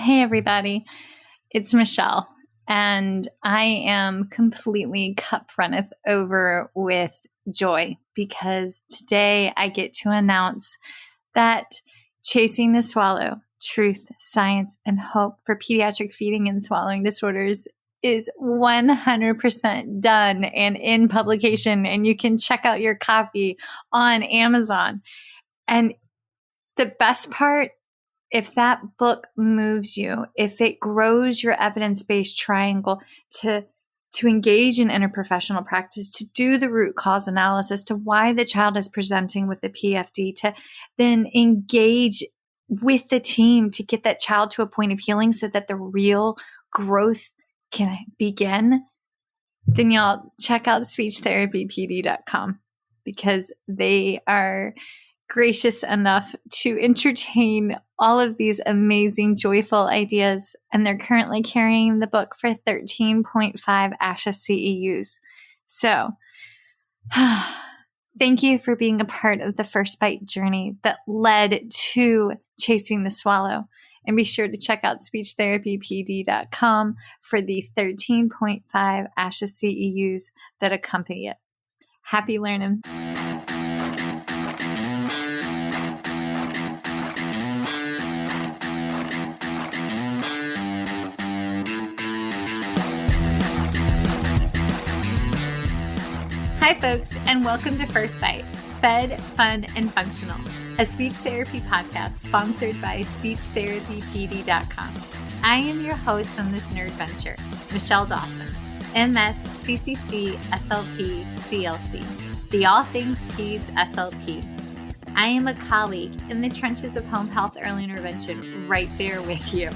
Hey, everybody. It's Michelle, and I am completely cup runneth over with joy because today I get to announce that Chasing the Swallow, Truth, Science, and Hope for Pediatric Feeding and Swallowing Disorders is 100% done and in publication, and you can check out your copy on Amazon. And the best part, if that book moves you, if it grows your evidence-based triangle to engage in interprofessional practice, to do the root cause analysis to why the child is presenting with the PFD, to then engage with the team to get that child to a point of healing so that the real growth can begin, then y'all check out speechtherapypd.com because they are gracious enough to entertain all of these amazing, joyful ideas. And they're currently carrying the book for 13.5 ASHA CEUs. So thank you for being a part of the First Bite journey that led to Chasing the Swallow. And be sure to check out speechtherapypd.com for the 13.5 ASHA CEUs that accompany it. Happy learning. Hi, folks, and welcome to First Bite, Fed, Fun, and Functional, a speech therapy podcast sponsored by speechtherapypd.com. I am your host on this nerd venture, Michelle Dawson, MS, CCC-SLP, CLC, the All Things Peds SLP. I am a colleague in the trenches of home health early intervention right there with you.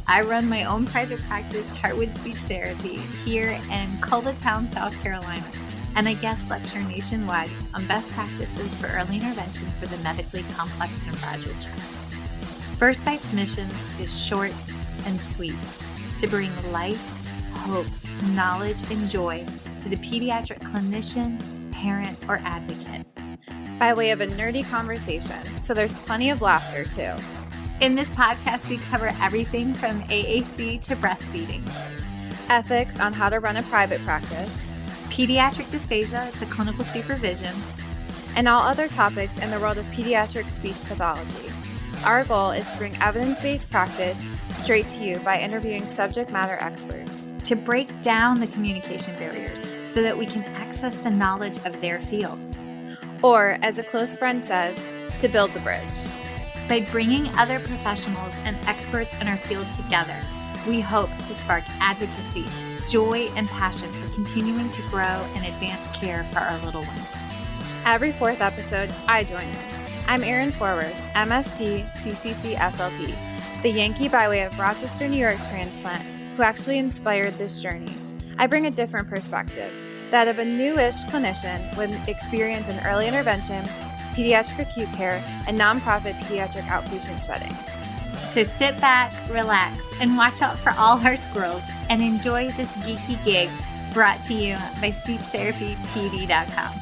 I run my own private practice, Heartwood Speech Therapy, here in Coletown, South Carolina, and I guest lecture nationwide on best practices for early intervention for the medically complex and fragile child. First Bite's mission is short and sweet, to bring light, hope, knowledge, and joy to the pediatric clinician, parent, or advocate. By way of a nerdy conversation, so there's plenty of laughter too. In this podcast, we cover everything from AAC to breastfeeding, ethics on how to run a private practice, pediatric dysphagia to clinical supervision, and all other topics in the world of pediatric speech pathology. Our goal is to bring evidence-based practice straight to you by interviewing subject matter experts. To break down the communication barriers so that we can access the knowledge of their fields. Or, as a close friend says, to build the bridge. By bringing other professionals and experts in our field together, we hope to spark advocacy, joy, and passion for continuing to grow and advance care for our little ones. Every fourth episode, I join in. I'm Erin Forward, MSP, CCC-SLP, the Yankee by way of Rochester, New York transplant who actually inspired this journey. I bring a different perspective, that of a newish clinician with experience in early intervention, pediatric acute care, and nonprofit pediatric outpatient settings. So sit back, relax, and watch out for all our squirrels and enjoy this geeky gig brought to you by speechtherapypd.com.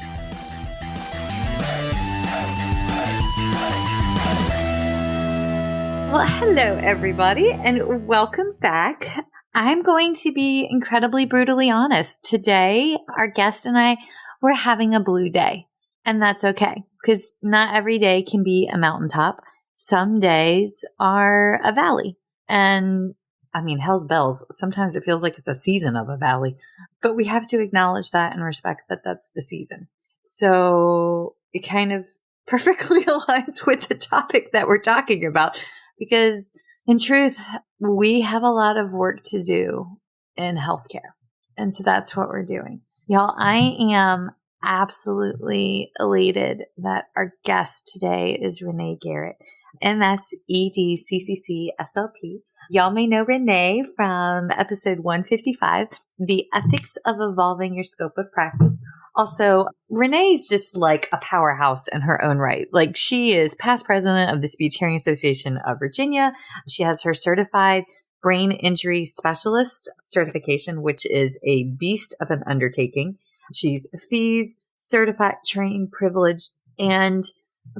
Well, hello, everybody, and welcome back. I'm going to be incredibly brutally honest. Today, our guest and I were having a blue day, and that's okay because not every day can be a mountaintop. Some days are a valley. And I mean, hell's bells. Sometimes it feels like it's a season of a valley, but we have to acknowledge that and respect that that's the season. So it kind of perfectly aligns with the topic that we're talking about because in truth, we have a lot of work to do in healthcare. And so that's what we're doing. Y'all, I am absolutely elated that our guest today is Renee Garrett, MSEd CCC-SLP. Y'all may know Renee from episode 155, The Ethics of Evolving Your Scope of Practice. Also, Renee's just like a powerhouse in her own right. Like she is past president of the Speech Hearing Association of Virginia. She has her certified brain injury specialist certification, which is a beast of an undertaking. She's FEES, certified, trained, privileged, and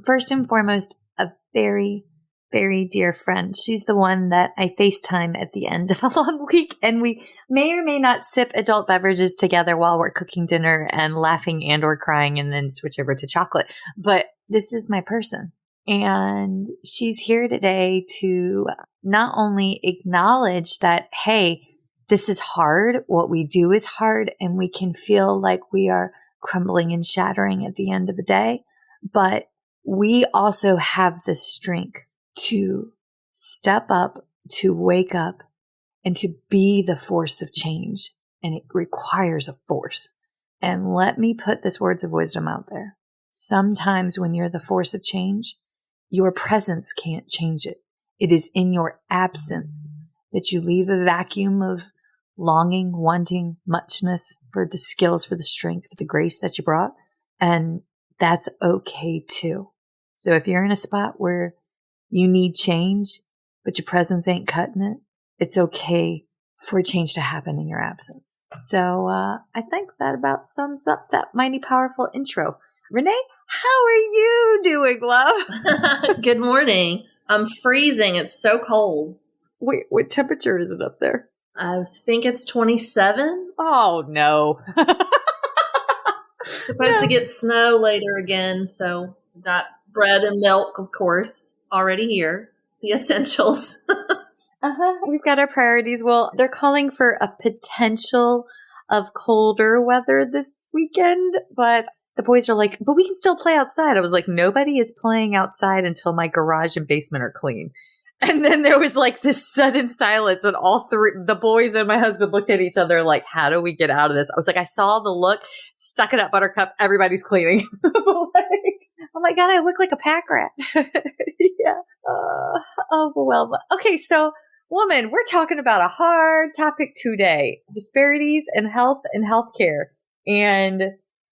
first and foremost, a very, very dear friend. She's the one that I FaceTime at the end of a long week, and we may or may not sip adult beverages together while we're cooking dinner and laughing and or crying and then switch over to chocolate. But this is my person. And she's here today to not only acknowledge that, hey, this is hard. What we do is hard, and we can feel like we are crumbling and shattering at the end of the day. But we also have the strength to step up, to wake up, and to be the force of change. And it requires a force. And let me put this words of wisdom out there. Sometimes when you're the force of change, your presence can't change it. It is in your absence that you leave a vacuum of longing, wanting, muchness for the skills, for the strength, for the grace that you brought. And that's okay too. So if you're in a spot where you need change, but your presence ain't cutting it, it's okay for change to happen in your absence. So I think that about sums up that mighty powerful intro. Renee, how are you doing, love? Good morning. I'm freezing. It's so cold. Wait, what temperature is it up there? I think it's 27. Oh, no. Supposed to get snow later again, so got bread and milk, of course, already here. The essentials. We've got our priorities. Well, they're calling for a potential of colder weather this weekend, but the boys are like, but we can still play outside. I was like, nobody is playing outside until my garage and basement are clean. And then there was like this sudden silence, and all three, the boys and my husband, looked at each other like, how do we get out of this? I was like, I saw the look, suck it up, buttercup, everybody's cleaning. Like, oh my God, I look like a pack rat. Yeah. Well, okay. So woman, we're talking about a hard topic today, disparities in health and healthcare. And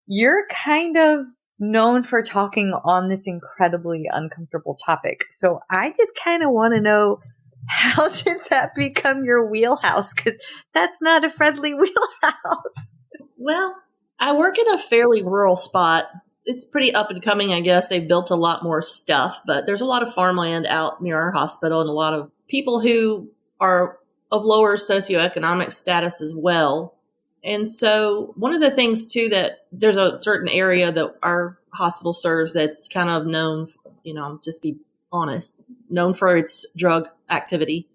you're kind of known for talking on this incredibly uncomfortable topic. So I just kind of want to know, how did that become your wheelhouse? Because that's not a friendly wheelhouse. Well, I work in a fairly rural spot. It's pretty up and coming, I guess. They've built a lot more stuff, but there's a lot of farmland out near our hospital and a lot of people who are of lower socioeconomic status as well. And so one of the things, too, that there's a certain area that our hospital serves that's kind of known, just be honest, known for its drug activity.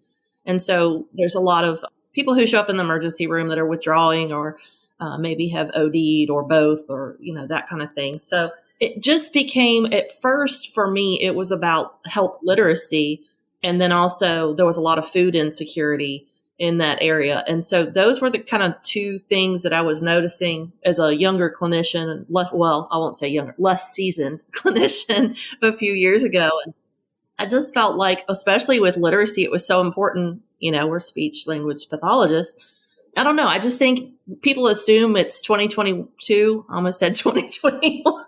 And so there's a lot of people who show up in the emergency room that are withdrawing or maybe have OD'd or both or, that kind of thing. So it just became, at first for me, it was about health literacy. And then also there was a lot of food insecurity in that area. And so those were the kind of two things that I was noticing as a younger clinician, less seasoned clinician a few years ago. And I just felt like, especially with literacy, it was so important. We're speech language pathologists. I don't know. I just think people assume it's 2022, I almost said 2021,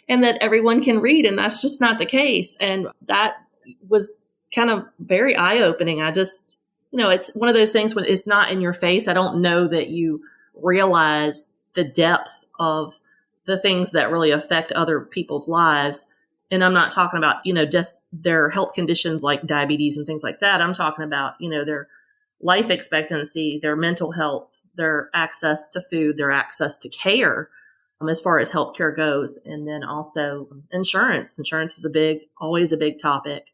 and that everyone can read. And that's just not the case. And that was kind of very eye-opening. It's one of those things when it's not in your face. I don't know that you realize the depth of the things that really affect other people's lives. And I'm not talking about, just their health conditions like diabetes and things like that. I'm talking about, their life expectancy, their mental health, their access to food, their access to care as far as healthcare goes. And then also insurance. Insurance is always a big topic.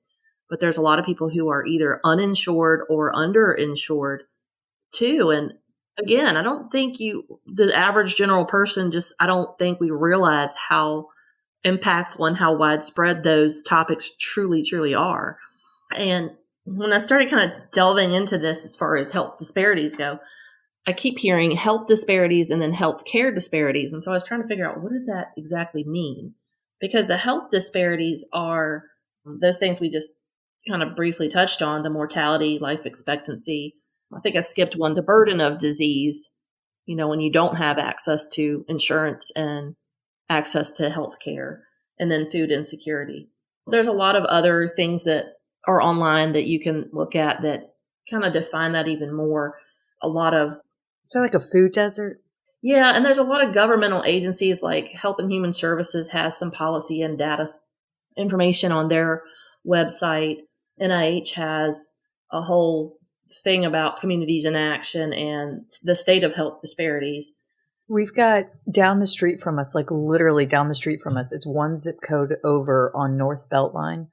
But there's a lot of people who are either uninsured or underinsured too. And again, I don't think the average general person, I don't think we realize how impactful and how widespread those topics truly, truly are. And when I started kind of delving into this as far as health disparities go, I keep hearing health disparities and then healthcare disparities. And so I was trying to figure out, what does that exactly mean? Because the health disparities are those things we just kind of briefly touched on, the mortality, life expectancy. I think I skipped one, the burden of disease, when you don't have access to insurance and access to healthcare, and then food insecurity. There's a lot of other things that are online that you can look at that kind of define that even more. Is that like a food desert? Yeah. And there's a lot of governmental agencies like Health and Human Services has some policy and data information on their website. NIH has a whole thing about communities in action and the state of health disparities. We've got down the street from us, like literally down the street from us, it's one zip code over on North Beltline.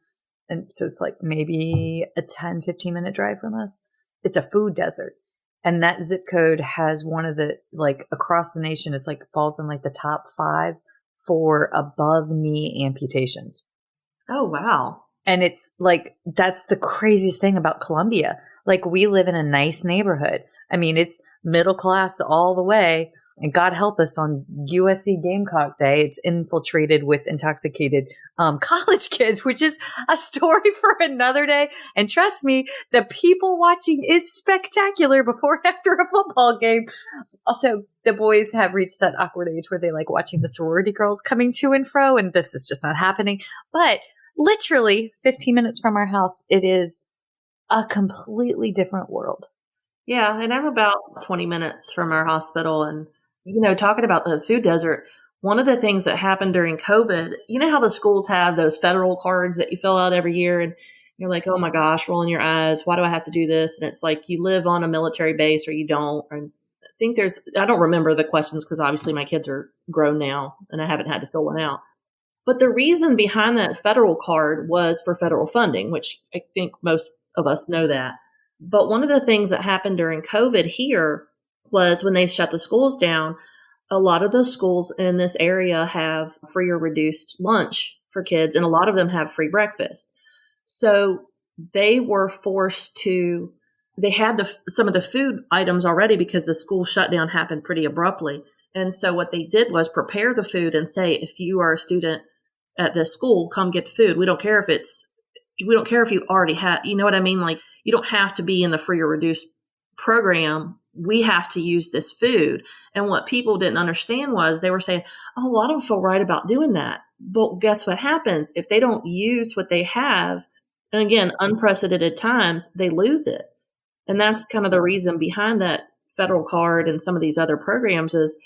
And so it's like maybe a 10, 15-minute drive from us. It's a food desert. And that zip code has one of the, like across the nation, it's like falls in like the top 5 for above knee amputations. Oh, wow. And it's like, that's the craziest thing about Columbia. Like, we live in a nice neighborhood. I mean, it's middle class all the way. And God help us, on USC Gamecock Day, it's infiltrated with intoxicated college kids, which is a story for another day. And trust me, the people watching is spectacular before and after a football game. Also, the boys have reached that awkward age where they like watching the sorority girls coming to and fro, and this is just not happening. But literally 15 minutes from our house, it is a completely different world. Yeah, and I'm about 20 minutes from our hospital. And talking about the food desert, one of the things that happened during COVID, you know how the schools have those federal cards that you fill out every year, and you're like, oh my gosh, rolling your eyes, why do I have to do this? And it's like you live on a military base or you don't. And I don't remember the questions because obviously my kids are grown now and I haven't had to fill one out. But the reason behind that federal card was for federal funding, which I think most of us know that. But one of the things that happened during COVID here was when they shut the schools down, a lot of those schools in this area have free or reduced lunch for kids, and a lot of them have free breakfast. So they were forced to, they had some of the food items already because the school shutdown happened pretty abruptly. And so what they did was prepare the food and say, if you are a student at this school, come get the food. We don't care if you already have, you know what I mean? Like, you don't have to be in the free or reduced program. We have to use this food. And what people didn't understand was they were saying, oh, well, I don't feel right about doing that. But guess what happens? If they don't use what they have, and again, unprecedented times, they lose it. And that's kind of the reason behind that federal card and some of these other programs is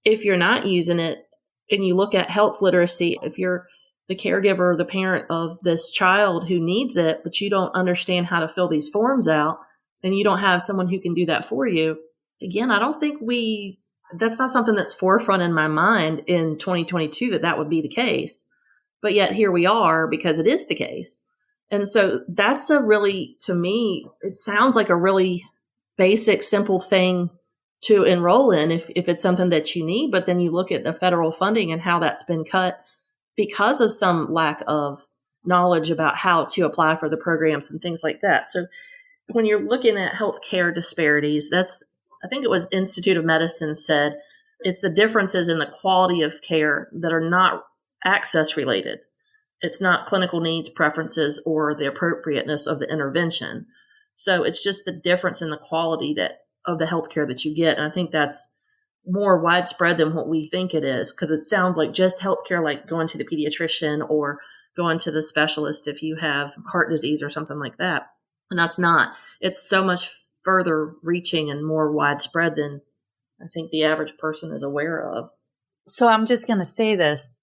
if you're not using it and you look at health literacy, if you're the caregiver or the parent of this child who needs it, but you don't understand how to fill these forms out, and you don't have someone who can do that for you, again, I don't think that's not something that's forefront in my mind in 2022 that would be the case. But yet here we are because it is the case. And so that's to me, it sounds like a really basic, simple thing to enroll in if it's something that you need. But then you look at the federal funding and how that's been cut because of some lack of knowledge about how to apply for the programs and things like that. So when you're looking at healthcare disparities, I think it was Institute of Medicine said, it's the differences in the quality of care that are not access related. It's not clinical needs, preferences, or the appropriateness of the intervention. So it's just the difference in the quality of the healthcare that you get. And I think that's more widespread than what we think it is, because it sounds like just healthcare, like going to the pediatrician or going to the specialist if you have heart disease or something like that. And that's not. It's so much further reaching and more widespread than I think the average person is aware of. So I'm just going to say this.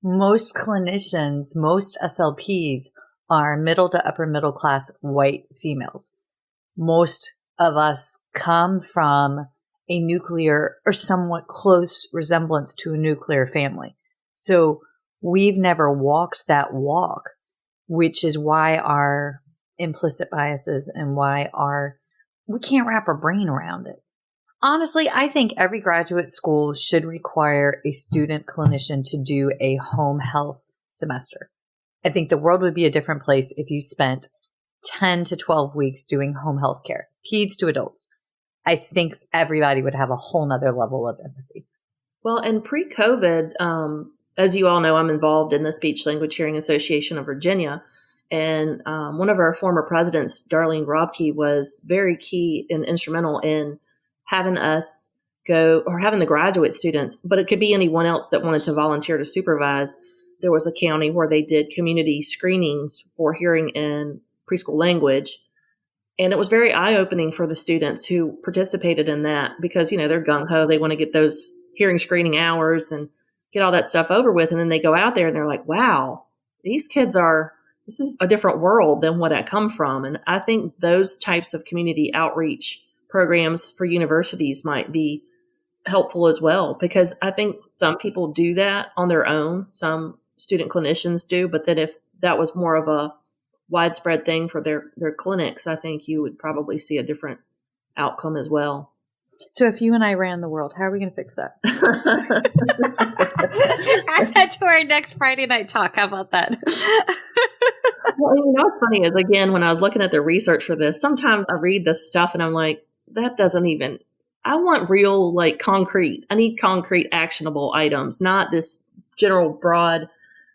Most clinicians, most SLPs are middle to upper middle class white females. Most of us come from a nuclear or somewhat close resemblance to a nuclear family. So we've never walked that walk, which is why our implicit biases and why we can't wrap our brain around it. Honestly, I think every graduate school should require a student clinician to do a home health semester. I think the world would be a different place if you spent 10 to 12 weeks doing home health care, peds to adults. I think everybody would have a whole nother level of empathy. Well, and pre-COVID, as you all know, I'm involved in the Speech Language Hearing Association of Virginia. And one of our former presidents, Darlene Robke, was very key and instrumental in having us go, or having the graduate students, but it could be anyone else that wanted to volunteer to supervise. There was a county where they did community screenings for hearing and preschool language. And it was very eye-opening for the students who participated in that because, they're gung-ho. They want to get those hearing screening hours and get all that stuff over with. And then they go out there and they're like, wow, these kids are this is a different world than what I come from. And I think those types of community outreach programs for universities might be helpful as well, because I think some people do that on their own. Some student clinicians do, but then if that was more of a widespread thing for their clinics, I think you would probably see a different outcome as well. So if you and I ran the world, how are we going to fix that? Add that to our next Friday night talk. How about that? Well, you know what's funny is, again, when I was looking at the research for this, sometimes I read this stuff and I'm like, that doesn't even, I want real, like, concrete. I need concrete, actionable items, not this general broad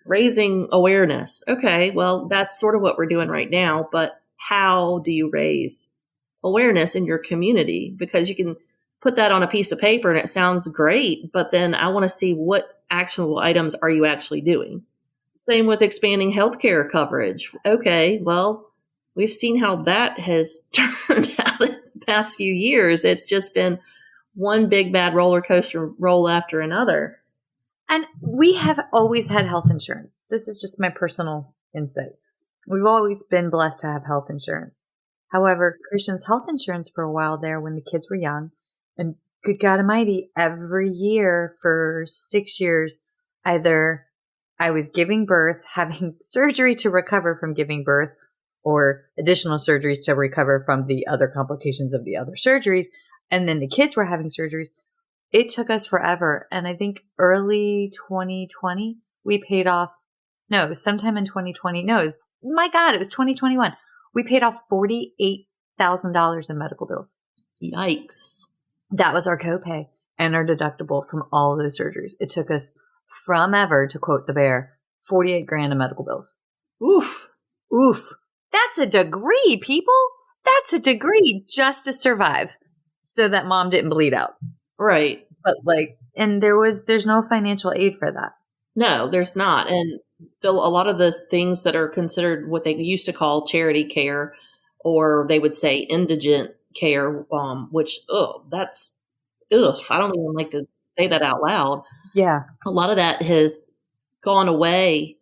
raising awareness. Okay, well, that's sort of what we're doing right now, but how do you raise awareness in your community? Because you can put that on a piece of paper and it sounds great, but then I want to see what actionable items are you actually doing. Same with expanding healthcare coverage. Okay, well, we've seen how that has turned out in the past few years. It's just been one big bad roller coaster roll after another. And we have always had health insurance. This is just my personal insight. We've always been blessed to have health insurance. However, Christian's health insurance for a while there when the kids were young, and good God Almighty, every year for 6 years, either I was giving birth, having surgery to recover from giving birth, or additional surgeries to recover from the other complications of the other surgeries. And then the kids were having surgeries. It took us forever. And I think early 2020, we paid off, no, sometime in 2020, no, it was 2021. We paid off $48,000 in medical bills. Yikes. That was our copay and our deductible from all of those surgeries. It took us from ever, to quote the bear, 48 grand in medical bills. Oof. Oof. That's a degree, people. That's a degree just to survive so that mom didn't bleed out. Right. But and there's no financial aid for that. No, there's not. And a lot of the things that are considered what they used to call charity care, or they would say indigent care, which, that's, I don't even like to say that out loud. Yeah. A lot of that has gone away.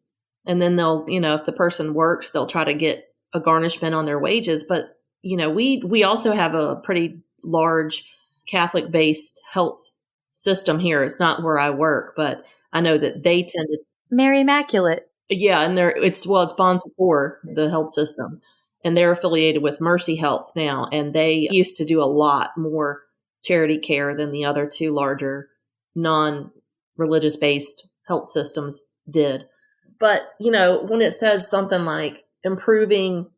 And then they'll, if the person works, they'll try to get a garnishment on their wages. But, we also have a pretty large Catholic-based health system here. It's not where I work, but I know that they tend to. Mary Immaculate. Yeah, and it's Bon Secours, the health system, and they're affiliated with Mercy Health now, and they used to do a lot more charity care than the other two larger non-religious based health systems did. But, when it says something like improving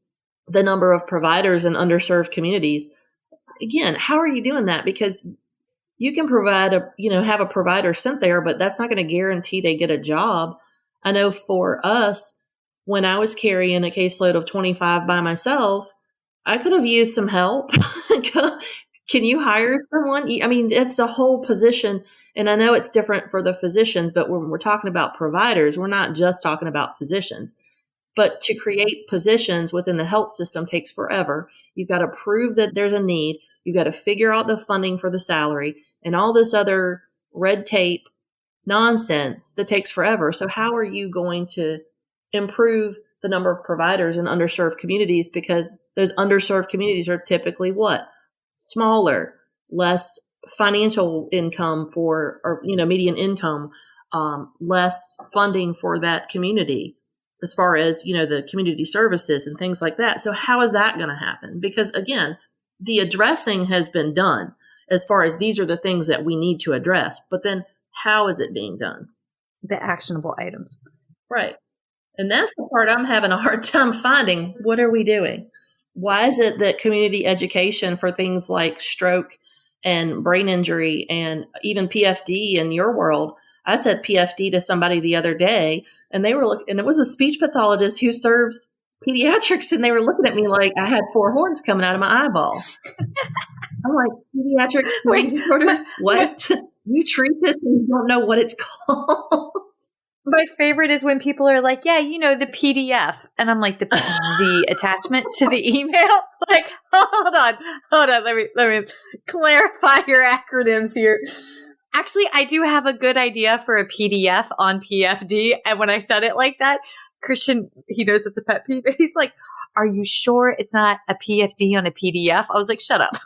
the number of providers in underserved communities, again, how are you doing that? Because you can provide have a provider sent there, but that's not going to guarantee they get a job. I know for us, when I was carrying a caseload of 25 by myself, I could have used some help. Can you hire someone? I mean, it's a whole position. And I know it's different for the physicians, but when we're talking about providers, we're not just talking about physicians. But to create positions within the health system takes forever. You've got to prove that there's a need. You've got to figure out the funding for the salary and all this other red tape nonsense that takes forever. So how are you going to improve the number of providers in underserved communities? Because those underserved communities are typically what? Smaller, less financial income median income, less funding for that community as far as, the community services and things like that. So how is that going to happen? Because again, the addressing has been done as far as these are the things that we need to address, but then how is it being done? The actionable items. Right. And that's the part I'm having a hard time finding. What are we doing? Why is it that community education for things like stroke and brain injury and even PFD in your world? I said PFD to somebody the other day, and they were and it was a speech pathologist who serves pediatrics, and they were looking at me like I had 4 horns coming out of my eyeball. I'm like, pediatric brain disorder? What? You treat this and you don't know what it's called? My favorite is when people are like, yeah, the PDF. And I'm like, the attachment to the email? Like, hold on. Let me clarify your acronyms here. Actually, I do have a good idea for a PDF on PFD. And when I said it like that, Christian, he knows it's a pet peeve. He's like, are you sure it's not a PFD on a PDF? I was like, shut up.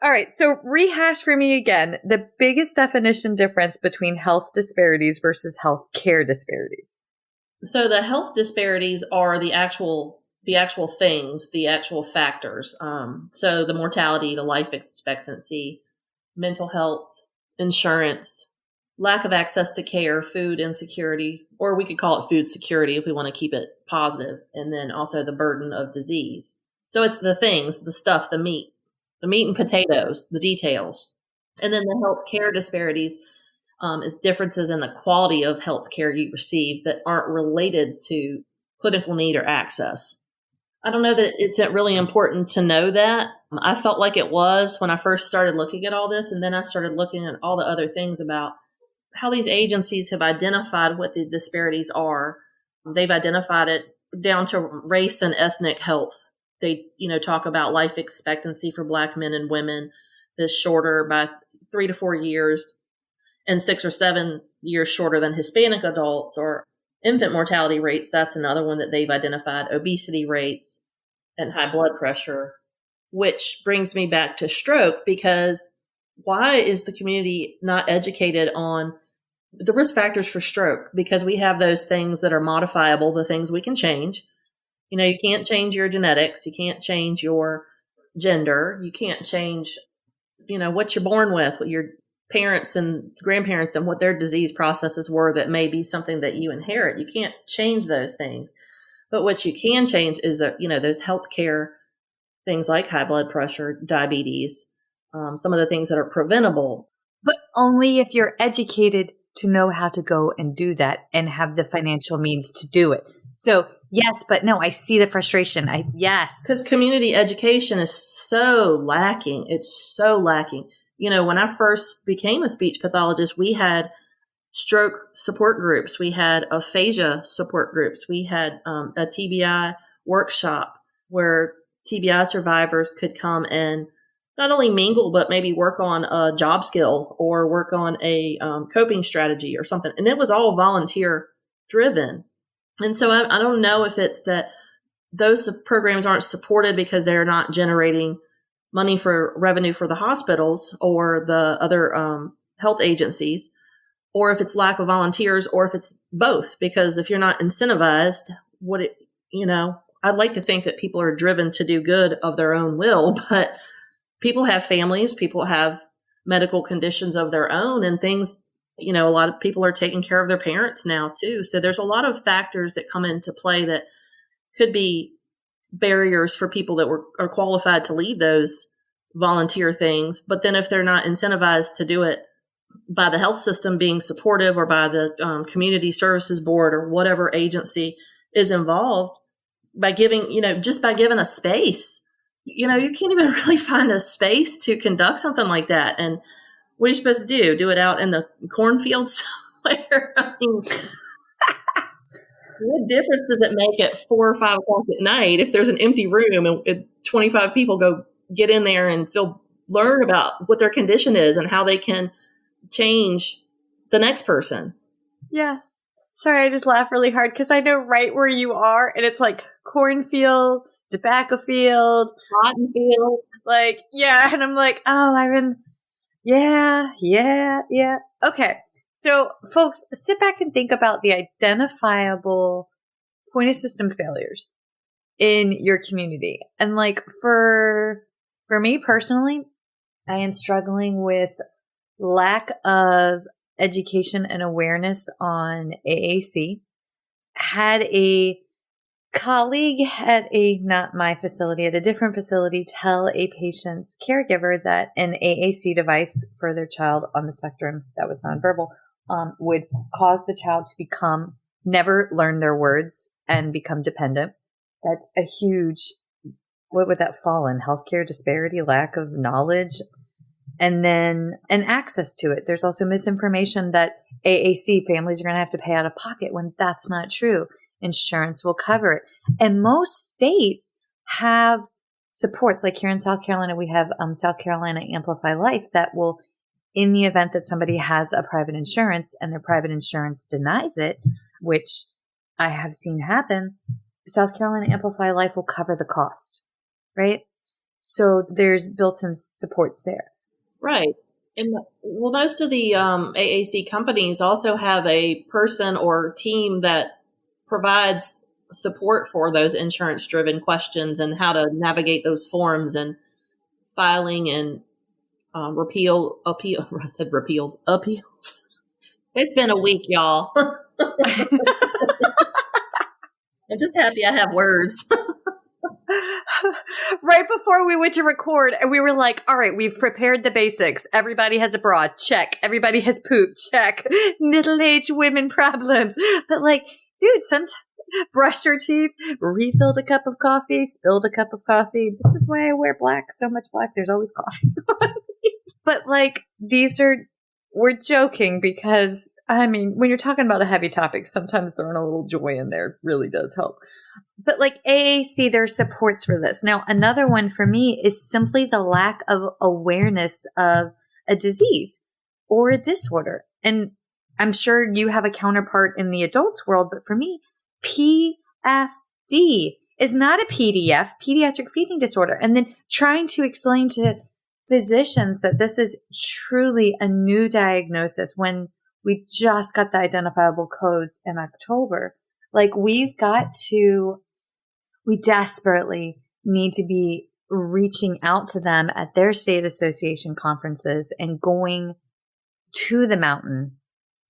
All right. So rehash for me again, the biggest definition difference between health disparities versus health care disparities. So the health disparities are the actual things, the actual factors. So the mortality, the life expectancy, mental health, insurance, lack of access to care, food insecurity, or we could call it food security if we want to keep it positive, and then also the burden of disease. So it's the things, the stuff, the meat and potatoes, the details. And then the health care disparities is differences in the quality of health care you receive that aren't related to clinical need or access. I don't know that it's really important to know that. I felt like it was when I first started looking at all this, and then I started looking at all the other things about how these agencies have identified what the disparities are. They've identified it down to race and ethnic health. They, talk about life expectancy for Black men and women is shorter by 3 to 4 years and 6 or 7 years shorter than Hispanic adults, or infant mortality rates. That's another one that they've identified, obesity rates and high blood pressure, which brings me back to stroke, because why is the community not educated on the risk factors for stroke? Because we have those things that are modifiable, the things we can change. You can't change your genetics. You can't change your gender. You can't change, what you're born with, what your parents and grandparents and what their disease processes were that may be something that you inherit. You can't change those things. But what you can change is that, those healthcare things like high blood pressure, diabetes, some of the things that are preventable. But only if you're educated to know how to go and do that and have the financial means to do it. So yes, but no, I see the frustration. Yes. Because community education is so lacking. It's so lacking. When I first became a speech pathologist, we had stroke support groups. We had aphasia support groups. We had a TBI workshop where TBI survivors could come and not only mingle, but maybe work on a job skill or work on a coping strategy or something. And it was all volunteer driven. And so I don't know if it's that those programs aren't supported because they're not generating money for revenue for the hospitals or the other health agencies, or if it's lack of volunteers, or if it's both. Because if you're not incentivized, I'd like to think that people are driven to do good of their own will, but people have families, people have medical conditions of their own and things, a lot of people are taking care of their parents now too. So there's a lot of factors that come into play that could be barriers for people that are qualified to lead those volunteer things. But then if they're not incentivized to do it by the health system being supportive, or by the community services board or whatever agency is involved, by giving, just by giving a space, you can't even really find a space to conduct something like that. And what are you supposed to do? Do it out in the cornfield somewhere? I mean, what difference does it make at 4 or 5 o'clock at night if there's an empty room and 25 people go get in there and learn about what their condition is and how they can change the next person? Yes. Sorry, I just laugh really hard because I know right where you are, and it's like cornfield, tobacco field, cotton field. Like, yeah. And I'm like, oh, yeah. Okay. So folks, sit back and think about the identifiable point of system failures in your community. And like for me personally, I am struggling with lack of education and awareness on AAC. Had a colleague at not my facility, at a different facility, tell a patient's caregiver that an AAC device for their child on the spectrum that was nonverbal would cause the child to never learn their words and become dependent. That's a huge, what would that fall in? Healthcare disparity, lack of knowledge, and access to it. There's also misinformation that AAC families are going to have to pay out of pocket when that's not true. Insurance will cover it. And most states have supports. Like here in South Carolina, we have South Carolina Amplify Life that will in the event that somebody has a private insurance and their private insurance denies it, which I have seen happen, South Carolina Amplify Life will cover the cost, right? So there's built-in supports there. Right. And well, most of the AAC companies also have a person or team that provides support for those insurance-driven questions and how to navigate those forms and filing and appeals. It's been a week, y'all. I'm just happy I have words. Right before we went to record, and we were like, all right, we've prepared the basics. Everybody has a bra. Check. Everybody has poop. Check. Middle-aged women problems. But like, dude, sometimes brush your teeth, refilled a cup of coffee, spilled a cup of coffee. This is why I wear black. So much black. There's always coffee on me. But like, we're joking because, I mean, when you're talking about a heavy topic, sometimes throwing a little joy in there really does help. But like AAC, there's supports for this. Now, another one for me is simply the lack of awareness of a disease or a disorder. And I'm sure you have a counterpart in the adults world, but for me, PFD is not a PDF, pediatric feeding disorder. And then trying to explain to physicians that this is truly a new diagnosis when we just got the identifiable codes in October. Like we desperately need to be reaching out to them at their state association conferences and going to the mountain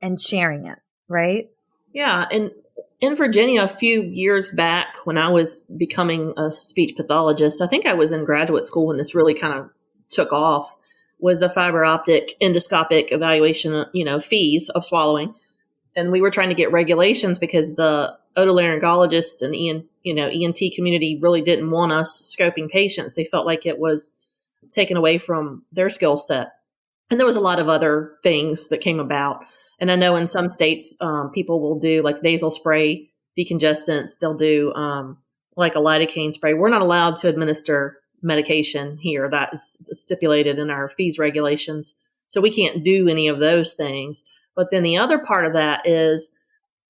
and sharing it, right? Yeah. And in Virginia, a few years back when I was becoming a speech pathologist, I think I was in graduate school when this really kind of took off, was the fiber optic endoscopic evaluation, fees of swallowing. And we were trying to get regulations because the otolaryngologists and ENT community really didn't want us scoping patients. They felt like it was taken away from their skill set. And there was a lot of other things that came about. And I know in some states, people will do like nasal spray decongestants. They'll do like a lidocaine spray. We're not allowed to administer medication here. That is stipulated in our fees regulations. So we can't do any of those things. But then the other part of that is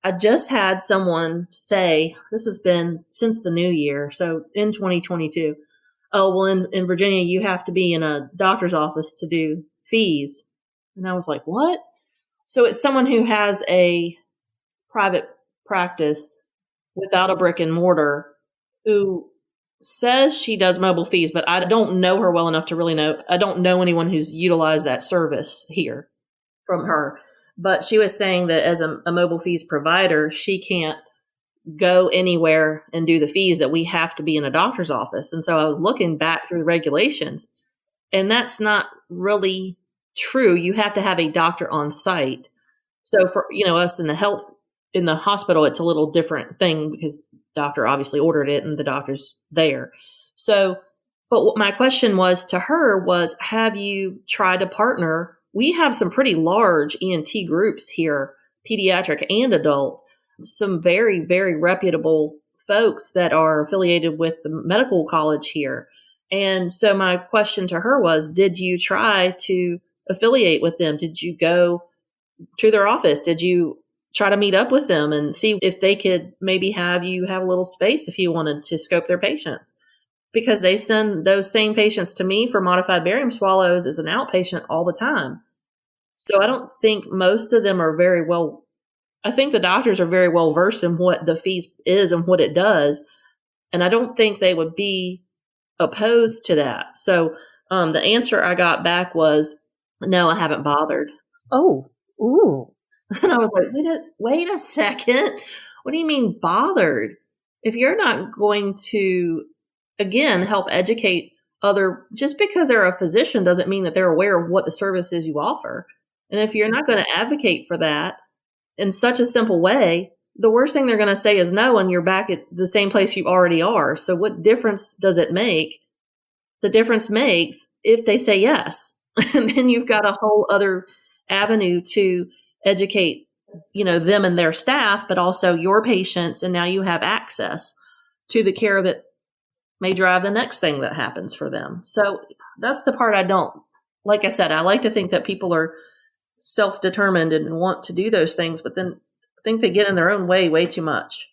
I just had someone say, this has been since the new year, so in 2022, oh, well, in Virginia, you have to be in a doctor's office to do fees. And I was like, what? So it's someone who has a private practice without a brick and mortar who says she does mobile fees, but I don't know her well enough to really know. I don't know anyone who's utilized that service here from her. But she was saying that as a mobile fees provider, she can't go anywhere and do the fees, that we have to be in a doctor's office. And so I was looking back through the regulations, and that's not really true. You have to have a doctor on site. So for, us in the hospital, it's a little different thing because doctor obviously ordered it and the doctor's there. So, but what my question was to her was, have you tried to partner? We have some pretty large ENT groups here, pediatric and adult, some very, very reputable folks that are affiliated with the medical college here. And so my question to her was, did you try to affiliate with them? Did you go to their office? Did you try to meet up with them and see if they could maybe have you have a little space if you wanted to scope their patients? Because they send those same patients to me for modified barium swallows as an outpatient all the time. So I don't think most of them are very well, I think the doctors are very well versed in what the fees is and what it does. And I don't think they would be opposed to that. So the answer I got back was, no, I haven't bothered. Oh, ooh. And I was like, wait a second. What do you mean bothered? If you're not going to, again, help educate just because they're a physician doesn't mean that they're aware of what the service is you offer. And if you're not going to advocate for that in such a simple way, the worst thing they're going to say is no, and you're back at the same place you already are. So what difference does it make? The difference makes if they say yes. And then you've got a whole other avenue to educate, them and their staff, but also your patients. And now you have access to the care that may drive the next thing that happens for them. So that's the part I don't like I said, I like to think that people are self-determined and want to do those things, but then I think they get in their own way too much.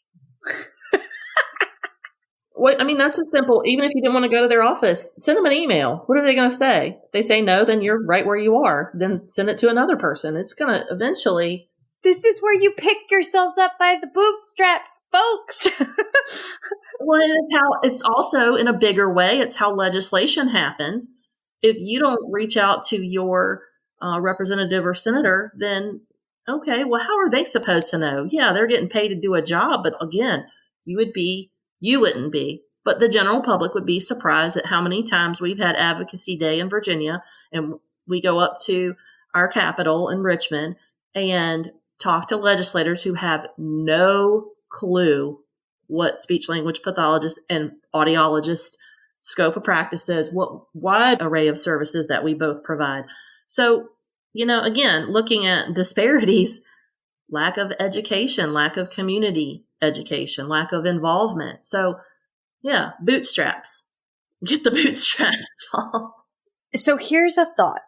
I mean, that's a simple, even if you didn't want to go to their office, send them an email. What are they going to say? If they say no, then you're right where you are. Then send it to another person. It's going to eventually. This is where you pick yourselves up by the bootstraps, folks. Well, it's also in a bigger way. It's how legislation happens. If you don't reach out to your representative or senator, then okay, well, how are they supposed to know? Yeah, they're getting paid to do a job, but again, you wouldn't be, but the general public would be surprised at how many times we've had Advocacy Day in Virginia, and we go up to our capital in Richmond and talk to legislators who have no clue what speech language pathologists and audiologists scope of practice is, what wide array of services that we both provide. So, again, looking at disparities, lack of education, lack of community education, lack of involvement. So, yeah, bootstraps. Get the bootstraps. So here's a thought.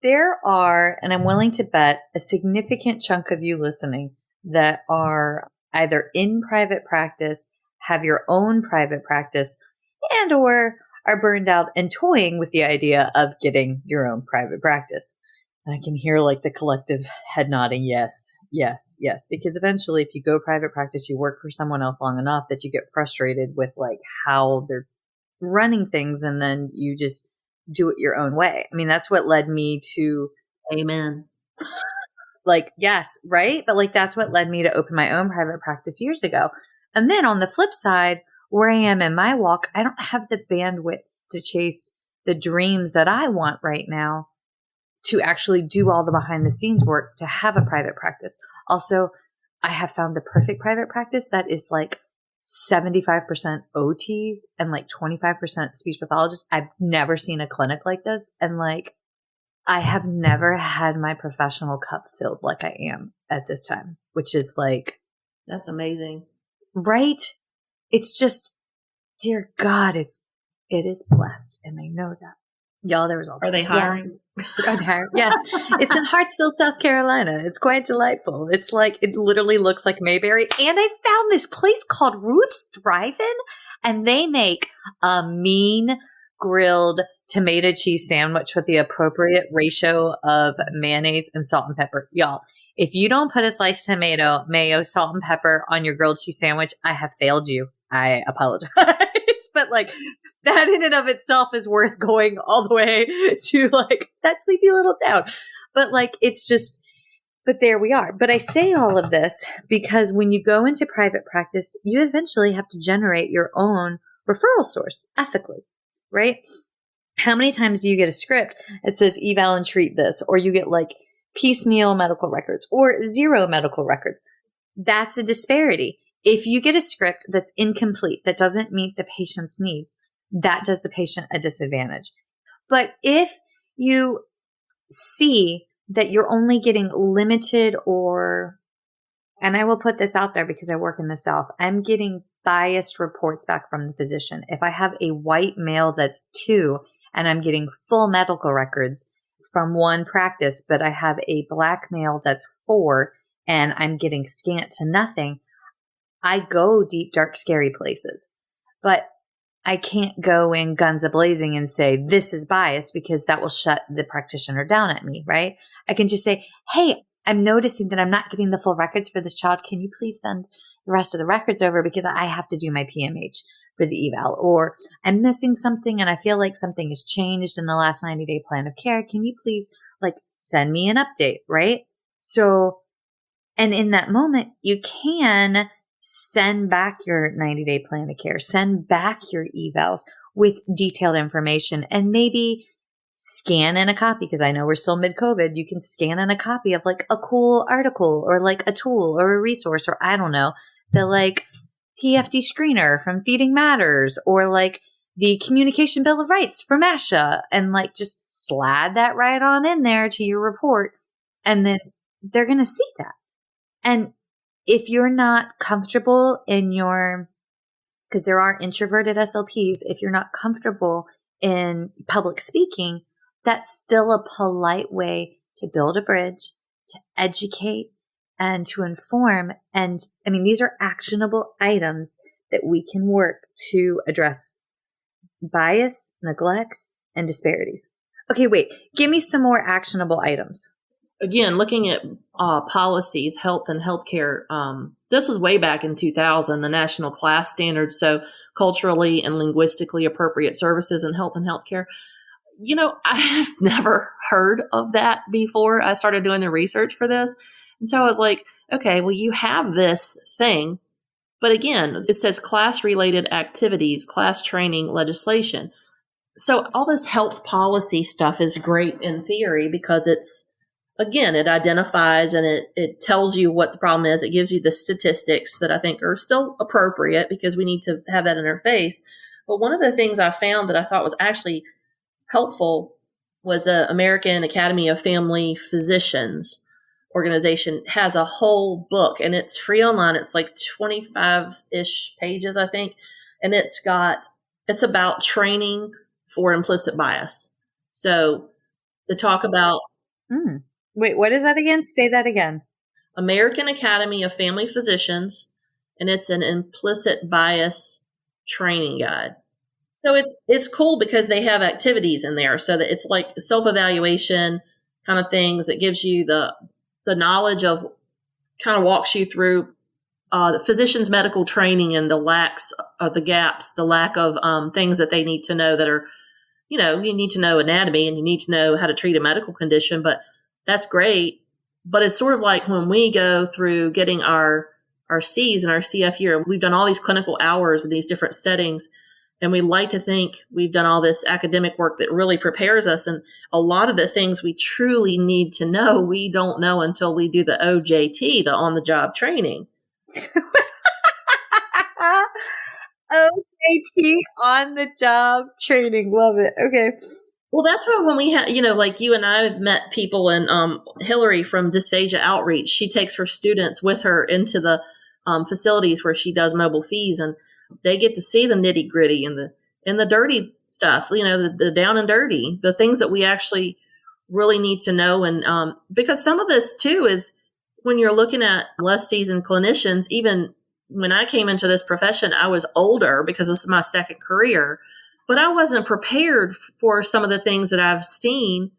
There are, and I'm willing to bet, a significant chunk of you listening that are either in private practice, have your own private practice, and or are burned out and toying with the idea of getting your own private practice. And I can hear like the collective head nodding, yes, yes, yes. Because eventually if you go private practice, you work for someone else long enough that you get frustrated with like how they're running things, and then you just do it your own way. I mean, that's what led me to Amen. Like, yes, right? But like, that's what led me to open my own private practice years ago. And then on the flip side, where I am in my walk, I don't have the bandwidth to chase the dreams that I want right now to actually do all the behind the scenes work to have a private practice. Also, I have found the perfect private practice that is like 75% OTs and like 25% speech pathologists. I've never seen a clinic like this. And like, I have never had my professional cup filled like I am at this time, which is like, that's amazing. Right? It's just, dear God, it is blessed. And I know that. Y'all, there was all. Are they hiring? Are they hiring? Yes. It's in Hartsville, South Carolina. It's quite delightful. It's like, it literally looks like Mayberry. And I found this place called Ruth's Drive-In, and they make a mean grilled tomato cheese sandwich with the appropriate ratio of mayonnaise and salt and pepper. Y'all, if you don't put a sliced tomato, mayo, salt and pepper on your grilled cheese sandwich, I have failed you. I apologize. But like that in and of itself is worth going all the way to like that sleepy little town. But like, it's just, but there we are. But I say all of this because when you go into private practice, you eventually have to generate your own referral source ethically, right? How many times do you get a script that says eval and treat this, or you get like piecemeal medical records or zero medical records? That's a disparity. If you get a script that's incomplete, that doesn't meet the patient's needs, that does the patient a disadvantage. But if you see that you're only getting limited and I will put this out there because I work in the South, I'm getting biased reports back from the physician. If I have a white male that's 2 and I'm getting full medical records from one practice, but I have a black male that's 4 and I'm getting scant to nothing, I go deep, dark, scary places. But I can't go in guns a-blazing and say, this is biased, because that will shut the practitioner down at me, right? I can just say, hey, I'm noticing that I'm not getting the full records for this child. Can you please send the rest of the records over because I have to do my PMH for the eval? Or I'm missing something and I feel like something has changed in the last 90-day plan of care. Can you please like send me an update, right? So, and in that moment, you can send back your 90-day plan of care, send back your evals with detailed information, and maybe scan in a copy, because I know we're still mid-COVID. You can scan in a copy of like a cool article or like a tool or a resource, or I don't know, the like PFD screener from Feeding Matters, or like the Communication Bill of Rights from ASHA, and like just slide that right on in there to your report. And then they're going to see that. And if you're not comfortable in because there are introverted SLPs, if you're not comfortable in public speaking, that's still a polite way to build a bridge, to educate, and to inform. And I mean, these are actionable items that we can work to address bias, neglect, and disparities. Okay, wait, give me some more actionable items. Again, looking at policies, health and healthcare, this was way back in 2000, the national class standards. So culturally and linguistically appropriate services in health and healthcare. You know, I have never heard of that before I started doing the research for this. And so I was like, okay, well, you have this thing. But again, it says class-related activities, class training legislation. So all this health policy stuff is great in theory because it's, again, it identifies and it tells you what the problem is. It gives you the statistics that I think are still appropriate because we need to have that in our face. But one of the things I found that I thought was actually helpful was the American Academy of Family Physicians organization has a whole book, and it's free online. It's like 25-ish pages, I think. And it's about training for implicit bias. So to talk about... Wait, what is that again? Say that again. American Academy of Family Physicians, and it's an implicit bias training guide. So it's cool because they have activities in there so that it's like self-evaluation kind of things. It gives you the knowledge of, kind of walks you through the physician's medical training and the lacks of the gaps, the lack of things that they need to know that are, you know, you need to know anatomy and you need to know how to treat a medical condition, but that's great. But it's sort of like when we go through getting our C's and our CF year, we've done all these clinical hours in these different settings. And we like to think we've done all this academic work that really prepares us. And a lot of the things we truly need to know, we don't know until we do the OJT, the on-the-job training. OJT, on-the-job training. Love it. Okay. Well, that's why when we have, you know, like you and I have met people, and Hillary from Dysphagia Outreach, she takes her students with her into the facilities where she does mobile fees, and they get to see the nitty gritty and the dirty stuff, you know, the down and dirty, the things that we actually really need to know. And because some of this too is when you're looking at less seasoned clinicians, even when I came into this profession, I was older because this is my second career, but I wasn't prepared for some of the things that I've seen.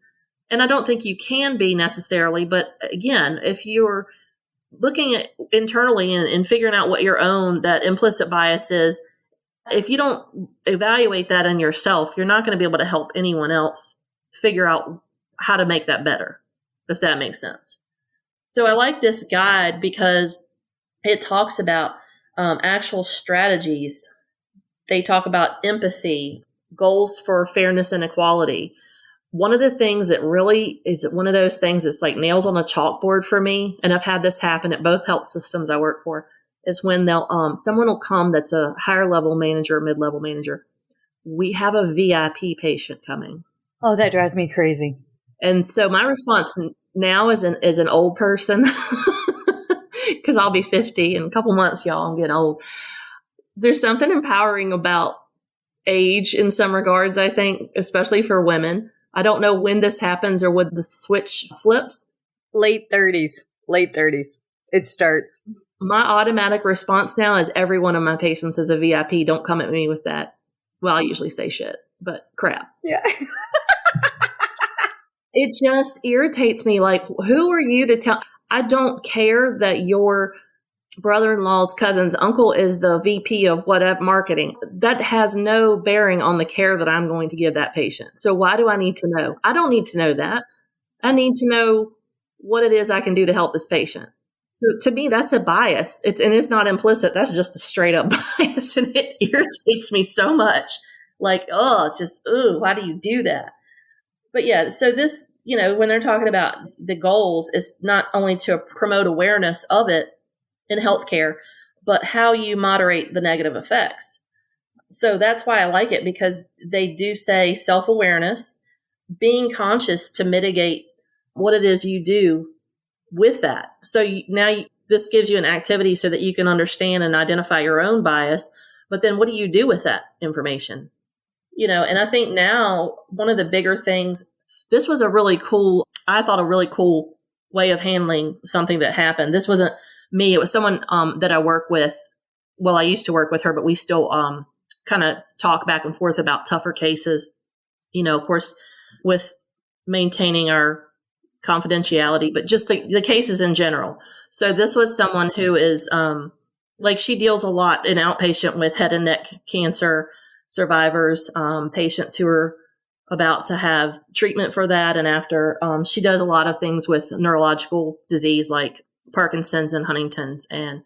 And I don't think you can be necessarily. But again, if you're looking at internally and figuring out what your own, that implicit bias is, if you don't evaluate that in yourself, you're not going to be able to help anyone else figure out how to make that better, if that makes sense. So I like this guide because it talks about actual strategies. They talk about empathy, goals for fairness and equality. One of the things that really is one of those things that's like nails on a chalkboard for me, and I've had this happen at both health systems I work for, is when someone will come that's a higher level manager, mid-level manager. We have a VIP patient coming. Oh, that drives me crazy. And so my response now as an old person, because I'll be 50 in a couple months, y'all, I'm getting old. There's something empowering about age in some regards, I think, especially for women. I don't know when this happens or when the switch flips. Late 30s. It starts. My automatic response now is every one of my patients is a VIP. Don't come at me with that. Well, I usually say shit, but crap. Yeah. It just irritates me. Like, who are you to tell? I don't care that your brother-in-law's cousin's uncle is the VP of whatever marketing. That has no bearing on the care that I'm going to give that patient. So why do I need to know? I don't need to know that. I need to know what it is I can do to help this patient. So to me, that's a bias. It's not implicit. That's just a straight up bias. And it irritates me so much. Like, it's just, why do you do that? But yeah, so this, you know, when they're talking about the goals, is not only to promote awareness of it in healthcare, but how you moderate the negative effects. So that's why I like it, because they do say self-awareness, being conscious to mitigate what it is you do with that. So this gives you an activity so that you can understand and identify your own bias, but then what do you do with that information? You know, and I think now one of the bigger things, this was a really cool way of handling something that happened. This wasn't me. It was someone that I work with. Well, I used to work with her, but we still kind of talk back and forth about tougher cases, of course, with maintaining our confidentiality, but just the cases in general. So this was someone who is she deals a lot in outpatient with head and neck cancer survivors, patients who are about to have treatment for that. And after, she does a lot of things with neurological disease like Parkinson's and Huntington's. And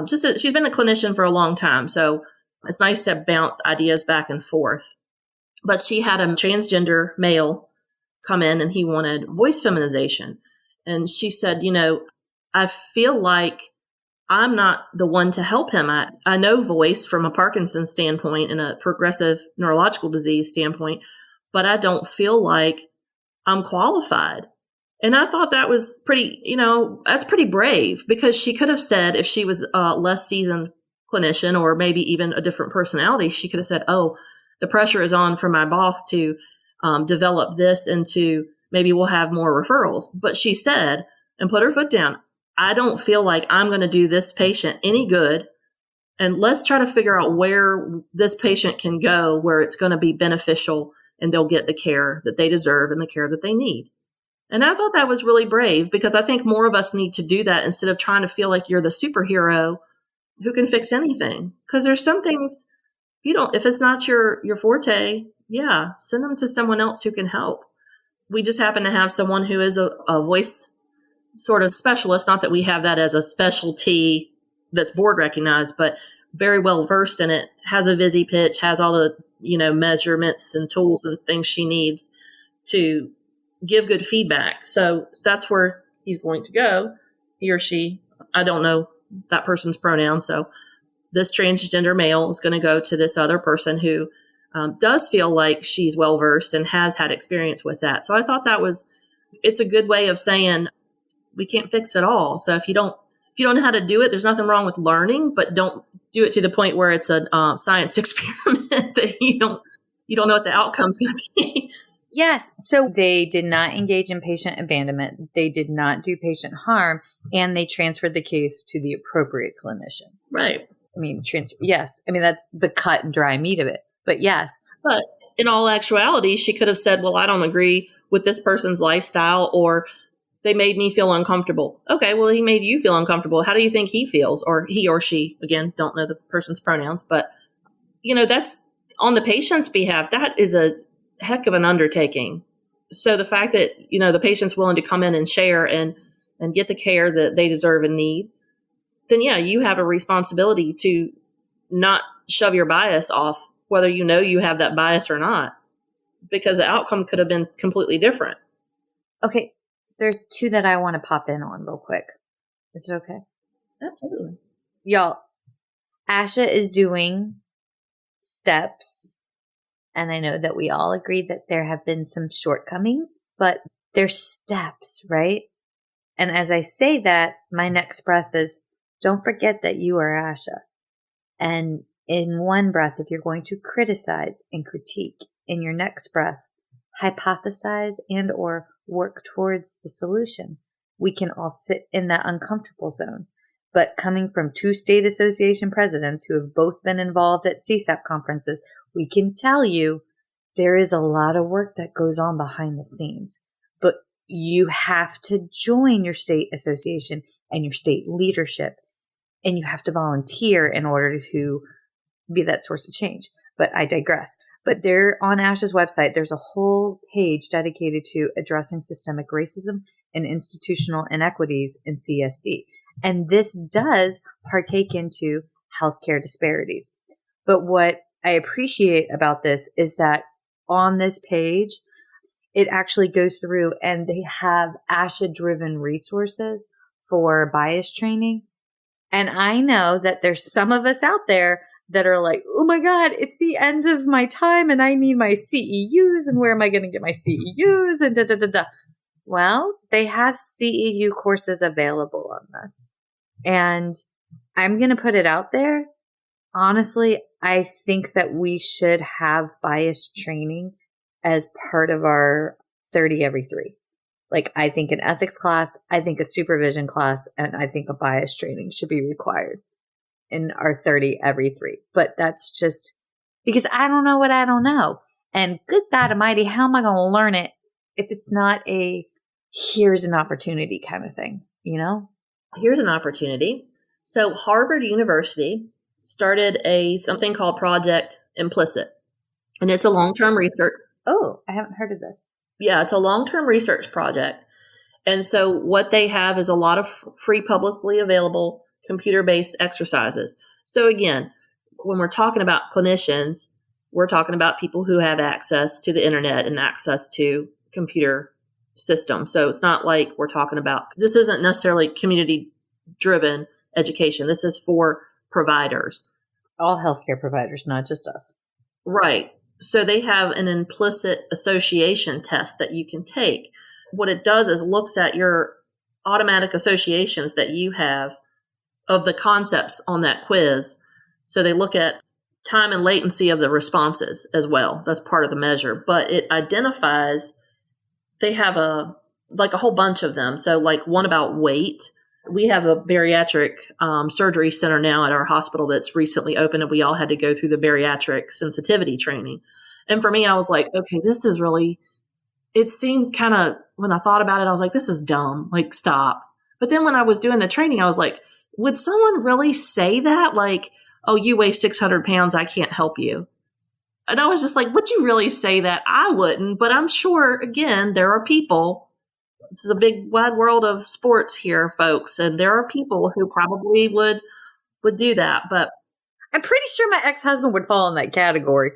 she's been a clinician for a long time. So it's nice to bounce ideas back and forth. But she had a transgender male come in and he wanted voice feminization. And she said, I feel like I'm not the one to help him. I know voice from a Parkinson's standpoint and a progressive neurological disease standpoint, but I don't feel like I'm qualified. And I thought that was pretty, that's pretty brave, because she could have said, if she was a less seasoned clinician or maybe even a different personality, she could have said, oh, the pressure is on for my boss to develop this into maybe we'll have more referrals. But she said, and put her foot down, I don't feel like I'm going to do this patient any good. And let's try to figure out where this patient can go, where it's going to be beneficial and they'll get the care that they deserve and the care that they need. And I thought that was really brave, because I think more of us need to do that instead of trying to feel like you're the superhero who can fix anything. Because there's some things if it's not your forte, send them to someone else who can help. We just happen to have someone who is a voice sort of specialist. Not that we have that as a specialty that's board recognized, but very well versed in it, has a Visi pitch, has all the, measurements and tools and things she needs to give good feedback. So that's where he's going to go, he or she. I don't know that person's pronoun. So this transgender male is going to go to this other person who does feel like she's well-versed and has had experience with that. So I thought it's a good way of saying we can't fix it all. So if you don't know how to do it, there's nothing wrong with learning, but don't do it to the point where it's a science experiment that you don't know what the outcome's going to be. Yes. So they did not engage in patient abandonment. They did not do patient harm, and they transferred the case to the appropriate clinician. Right. Yes. That's the cut and dry meat of it. But yes. But in all actuality, she could have said, well, I don't agree with this person's lifestyle, or they made me feel uncomfortable. Okay, well, he made you feel uncomfortable. How do you think he feels? Or he or she, again, don't know the person's pronouns. But, that's on the patient's behalf. That is a heck of an undertaking. So the fact that, the patient's willing to come in and share and get the care that they deserve and need, then you have a responsibility to not shove your bias off, whether you have that bias or not, because the outcome could have been completely different. Okay, there's two that I want to pop in on real quick. Is it okay? Absolutely. Y'all, Asha is doing steps, and I know that we all agree that there have been some shortcomings, but they're steps, right? And as I say that, my next breath is, don't forget that you are Asha. And in one breath, if you're going to criticize and critique, in your next breath, hypothesize and or work towards the solution. We can all sit in that uncomfortable zone. But coming from two state association presidents who have both been involved at CSAP conferences, we can tell you there is a lot of work that goes on behind the scenes. But you have to join your state association and your state leadership, and you have to volunteer in order to be that source of change. But I digress. But there on ASHA's website, there's a whole page dedicated to addressing systemic racism and institutional inequities in CSD. And this does partake into healthcare disparities. But what I appreciate about this is that on this page, it actually goes through and they have ASHA-driven resources for bias training. And I know that there's some of us out there that are like, oh my God, it's the end of my time and I need my CEUs, and where am I going to get my CEUs, and da-da-da-da. Well, they have CEU courses available on this. And I'm going to put it out there. Honestly, I think that we should have bias training as part of our 30 every 3. Like, I think an ethics class, I think a supervision class, and I think a bias training should be required in our 30 every 3. But that's just because I don't know what I don't know. And good God Almighty, how am I going to learn it if it's not a here's an opportunity kind of thing, you know? Here's an opportunity. So Harvard University started something called Project Implicit, and it's a long-term research. Oh, I haven't heard of this. Yeah, it's a long-term research project. And so what they have is a lot of free publicly available computer-based exercises. So again, when we're talking about clinicians, we're talking about people who have access to the internet and access to computer systems. So it's not like we're talking about, this isn't necessarily community-driven education. This is for providers. All healthcare providers, not just us. Right. So they have an implicit association test that you can take. What it does is looks at your automatic associations that you have of the concepts on that quiz. So they look at time and latency of the responses as well. That's part of the measure. But it identifies, they have a whole bunch of them. So like one about weight. We have a bariatric surgery center now at our hospital that's recently opened, and we all had to go through the bariatric sensitivity training. And for me, I was like, okay, this is really, it seemed kind of, when I thought about it, I was like, this is dumb, like stop. But then when I was doing the training, I was like, would someone really say that? Like, oh, you weigh 600 pounds, I can't help you. And I was just like, would you really say that? I wouldn't, but I'm sure, again, there are people. This is a big wide world of sports here, folks. And there are people who probably would do that. But I'm pretty sure my ex-husband would fall in that category.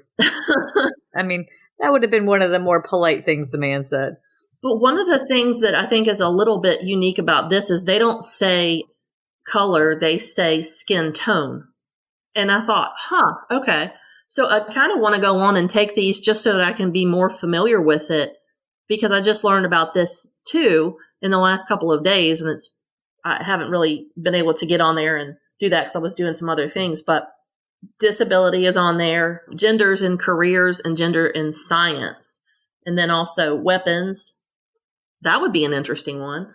I mean, that would have been one of the more polite things the man said. But one of the things that I think is a little bit unique about this is they don't say color, they say skin tone. And I thought, okay. So I kind of want to go on and take these just so that I can be more familiar with it, because I just learned about this too in the last couple of days. And I haven't really been able to get on there and do that because I was doing some other things. But disability is on there, genders in careers and gender in science. And then also weapons. That would be an interesting one.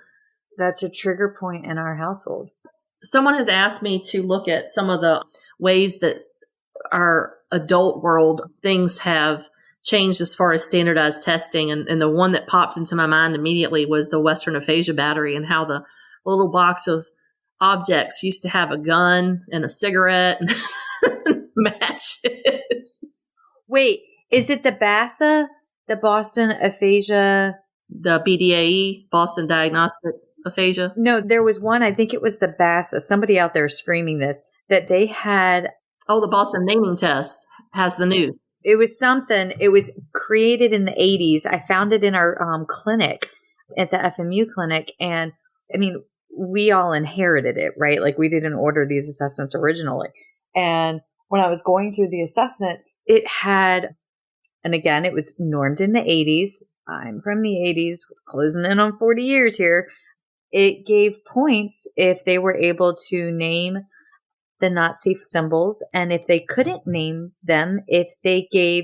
That's a trigger point in our household. Someone has asked me to look at some of the ways that our adult world things have changed as far as standardized testing. And the one that pops into my mind immediately was the Western aphasia battery, and how the little box of objects used to have a gun and a cigarette and matches. Wait, is it the BASA, the Boston Aphasia? The BDAE, Boston Diagnostic Aphasia? No, there was one, I think it was the BASA. Somebody out there screaming this, that they had. Oh, the Boston Naming Test has the news. It was something, it was created in the 80s. I found it in our clinic at the FMU clinic. And I mean, we all inherited it, right? Like, we didn't order these assessments originally. And when I was going through the assessment, it had, and again, it was normed in the 80s. I'm from the 80s, closing in on 40 years here. It gave points if they were able to name the Nazi symbols, and if they couldn't name them, if they gave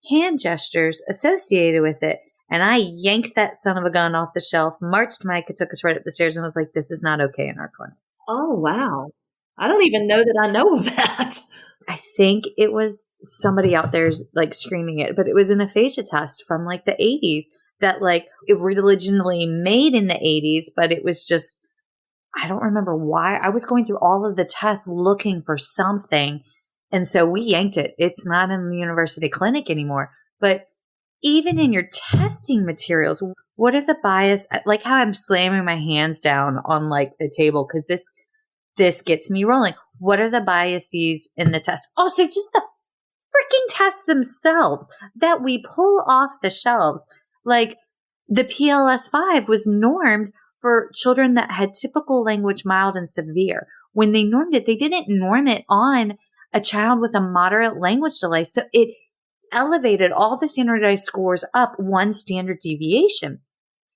hand gestures associated with it. And I yanked that son of a gun off the shelf, marched Micah, took us right up the stairs, and was like, this is not okay in our clinic. Oh, wow. I don't even know that I know of that. I think it was somebody out there like screaming it, but it was an aphasia test from like the 80s that like it originally made in the 80s, but it was just, I don't remember why. I was going through all of the tests looking for something. And so we yanked it. It's not in the university clinic anymore. But even in your testing materials, what are the bias? Like how I'm slamming my hands down on like the table because this gets me rolling. What are the biases in the test? Also, just the freaking tests themselves that we pull off the shelves. Like the PLS-5 was normed for children that had typical language mild and severe. When they normed it, they didn't norm it on a child with a moderate language delay. So it elevated all the standardized scores up one standard deviation.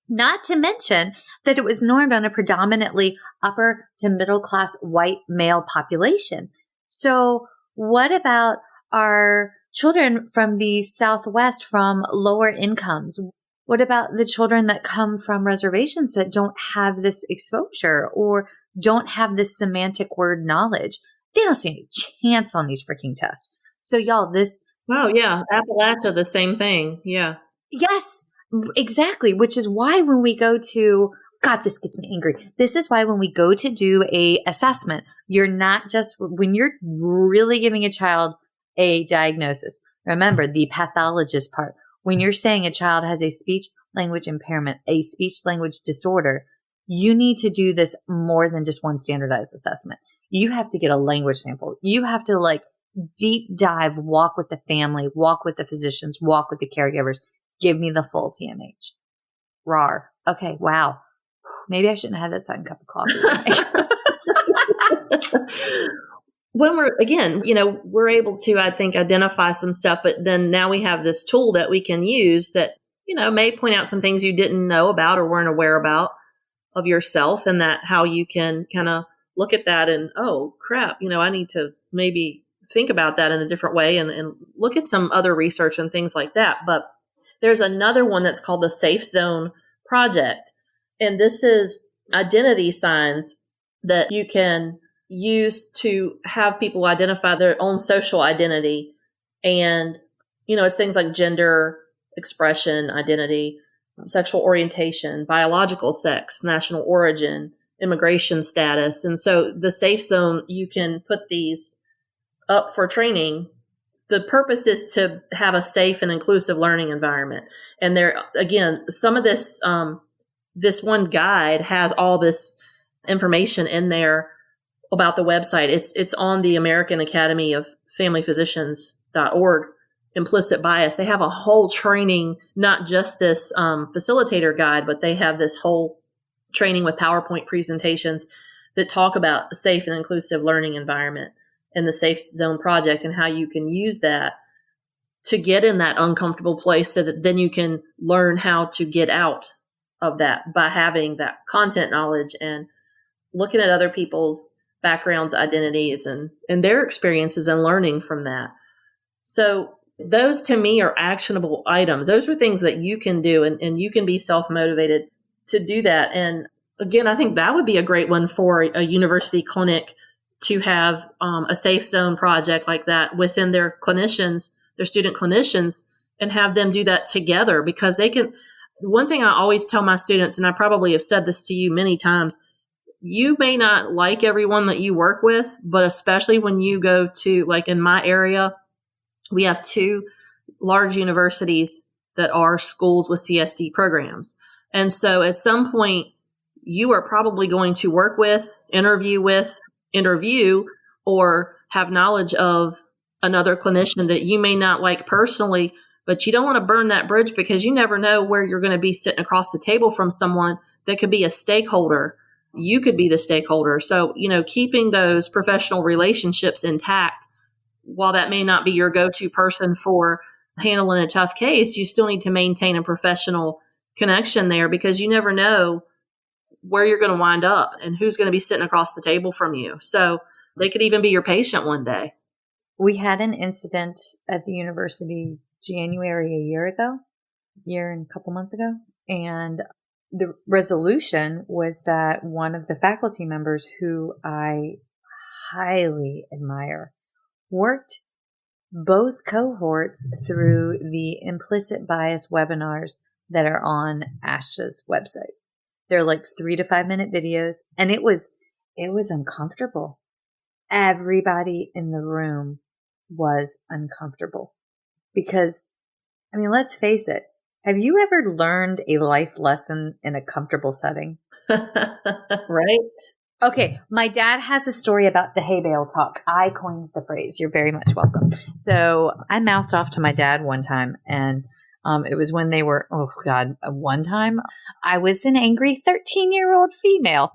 Not to mention that it was normed on a predominantly upper to middle class white male population. So what about our children from the Southwest from lower incomes? What about the children that come from reservations that don't have this exposure or don't have this semantic word knowledge? They don't stand a chance on these freaking tests. So y'all, Oh, yeah. Appalachia, the same thing. Yeah. yes, exactly. Which is why when we go to, God, this gets me angry. This is why when we go to do a assessment, you're not just, when you're really giving a child a diagnosis, remember the pathologist part. When you're saying a child has a speech language impairment, a speech language disorder, you need to do this more than just one standardized assessment. You have to get a language sample. You have to like deep dive, walk with the family, walk with the physicians, walk with the caregivers. Give me the full PMH. Rawr. Okay. Wow. Maybe I shouldn't have had that second cup of coffee. When we're, again, we're able to, I think, identify some stuff, but then now we have this tool that we can use that, may point out some things you didn't know about or weren't aware about of yourself, and that how you can kind of look at that and, oh, crap, I need to maybe think about that in a different way and look at some other research and things like that. But there's another one that's called the Safe Zone Project. And this is identity signs that you can use to have people identify their own social identity. And, it's things like gender, expression, identity, sexual orientation, biological sex, national origin, immigration status. And so the Safe Zone, you can put these up for training. The purpose is to have a safe and inclusive learning environment. And there, again, some of this, this one guide has all this information in there about the website. It's on the American Academy of Family Physicians.org, implicit bias. They have a whole training, not just this facilitator guide, but they have this whole training with PowerPoint presentations that talk about a safe and inclusive learning environment and the Safe Zone Project and how you can use that to get in that uncomfortable place so that then you can learn how to get out of that by having that content knowledge and looking at other people's backgrounds, identities, and their experiences and learning from that. So those to me are actionable items. Those are things that you can do and you can be self-motivated to do that. And again, I think that would be a great one for a university clinic to have a safe zone project like that within their clinicians, their student clinicians, and have them do that together, because they can. One thing I always tell my students, and I probably have said this to you many times, you may not like everyone that you work with, but especially when you go to, like in my area, we have 2 large universities that are schools with CSD programs. And so at some point, you are probably going to work with, interview, or have knowledge of another clinician that you may not like personally, but you don't want to burn that bridge because you never know where you're going to be sitting across the table from someone that could be a stakeholder. You could be the stakeholder. So, keeping those professional relationships intact, while that may not be your go-to person for handling a tough case, you still need to maintain a professional connection there, because you never know where you're going to wind up and who's going to be sitting across the table from you. So they could even be your patient one day. We had an incident at the university January a year and a couple months ago. And the resolution was that one of the faculty members, who I highly admire, worked both cohorts through the implicit bias webinars that are on ASHA's website. They're like 3 to 5 minute videos, and it was uncomfortable. Everybody in the room was uncomfortable because, let's face it. Have you ever learned a life lesson in a comfortable setting? Right? Okay. My dad has a story about the hay bale talk. I coined the phrase. You're very much welcome. So I mouthed off to my dad one time, and it was when they were, one time I was an angry 13-year-old female.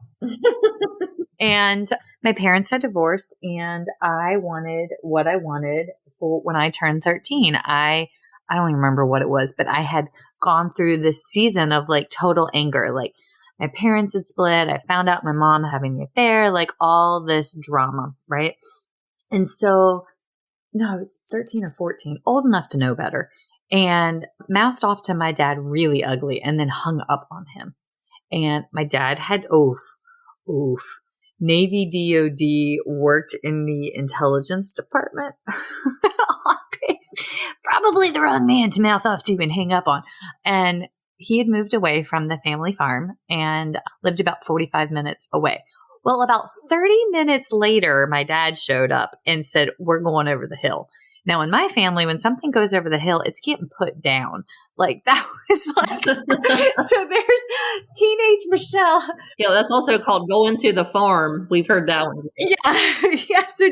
And my parents had divorced, and I wanted what I wanted for when I turned 13. I don't even remember what it was, but I had gone through this season of like total anger. Like my parents had split. I found out my mom having the affair, like all this drama, right? And so, no, I was 13 or 14, old enough to know better. and mouthed off to my dad really ugly and then hung up on him. And my dad had Navy DOD, worked in the intelligence department on base. Probably the wrong man to mouth off to and hang up on. And he had moved away from the family farm and lived about 45 minutes away. Well, about 30 minutes later, my dad showed up and said, we're going over the hill. Now, in my family, when something goes over the hill, it's getting put down. Like, that was like, so there's teenage Michelle. Yeah, that's also called going to the farm. We've heard that one. Yeah. So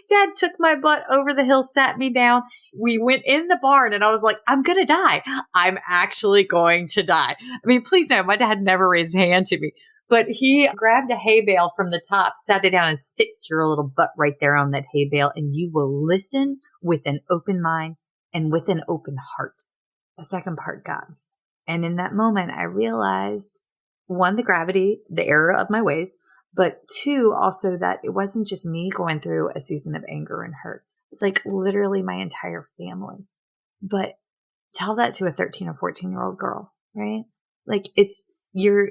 dad took my butt over the hill, sat me down. We went in the barn and I was like, I'm going to die. I'm actually going to die. I mean, please know, my dad never raised a hand to me. But he grabbed a hay bale from the top, sat it down, and sit your little butt right there on that hay bale, and you will listen with an open mind and with an open heart. The second part, God. And in that moment, I realized, one, the gravity, the error of my ways, but two, also that it wasn't just me going through a season of anger and hurt. It's like literally my entire family. But tell that to a 13 or 14-year-old girl, right? Like, you're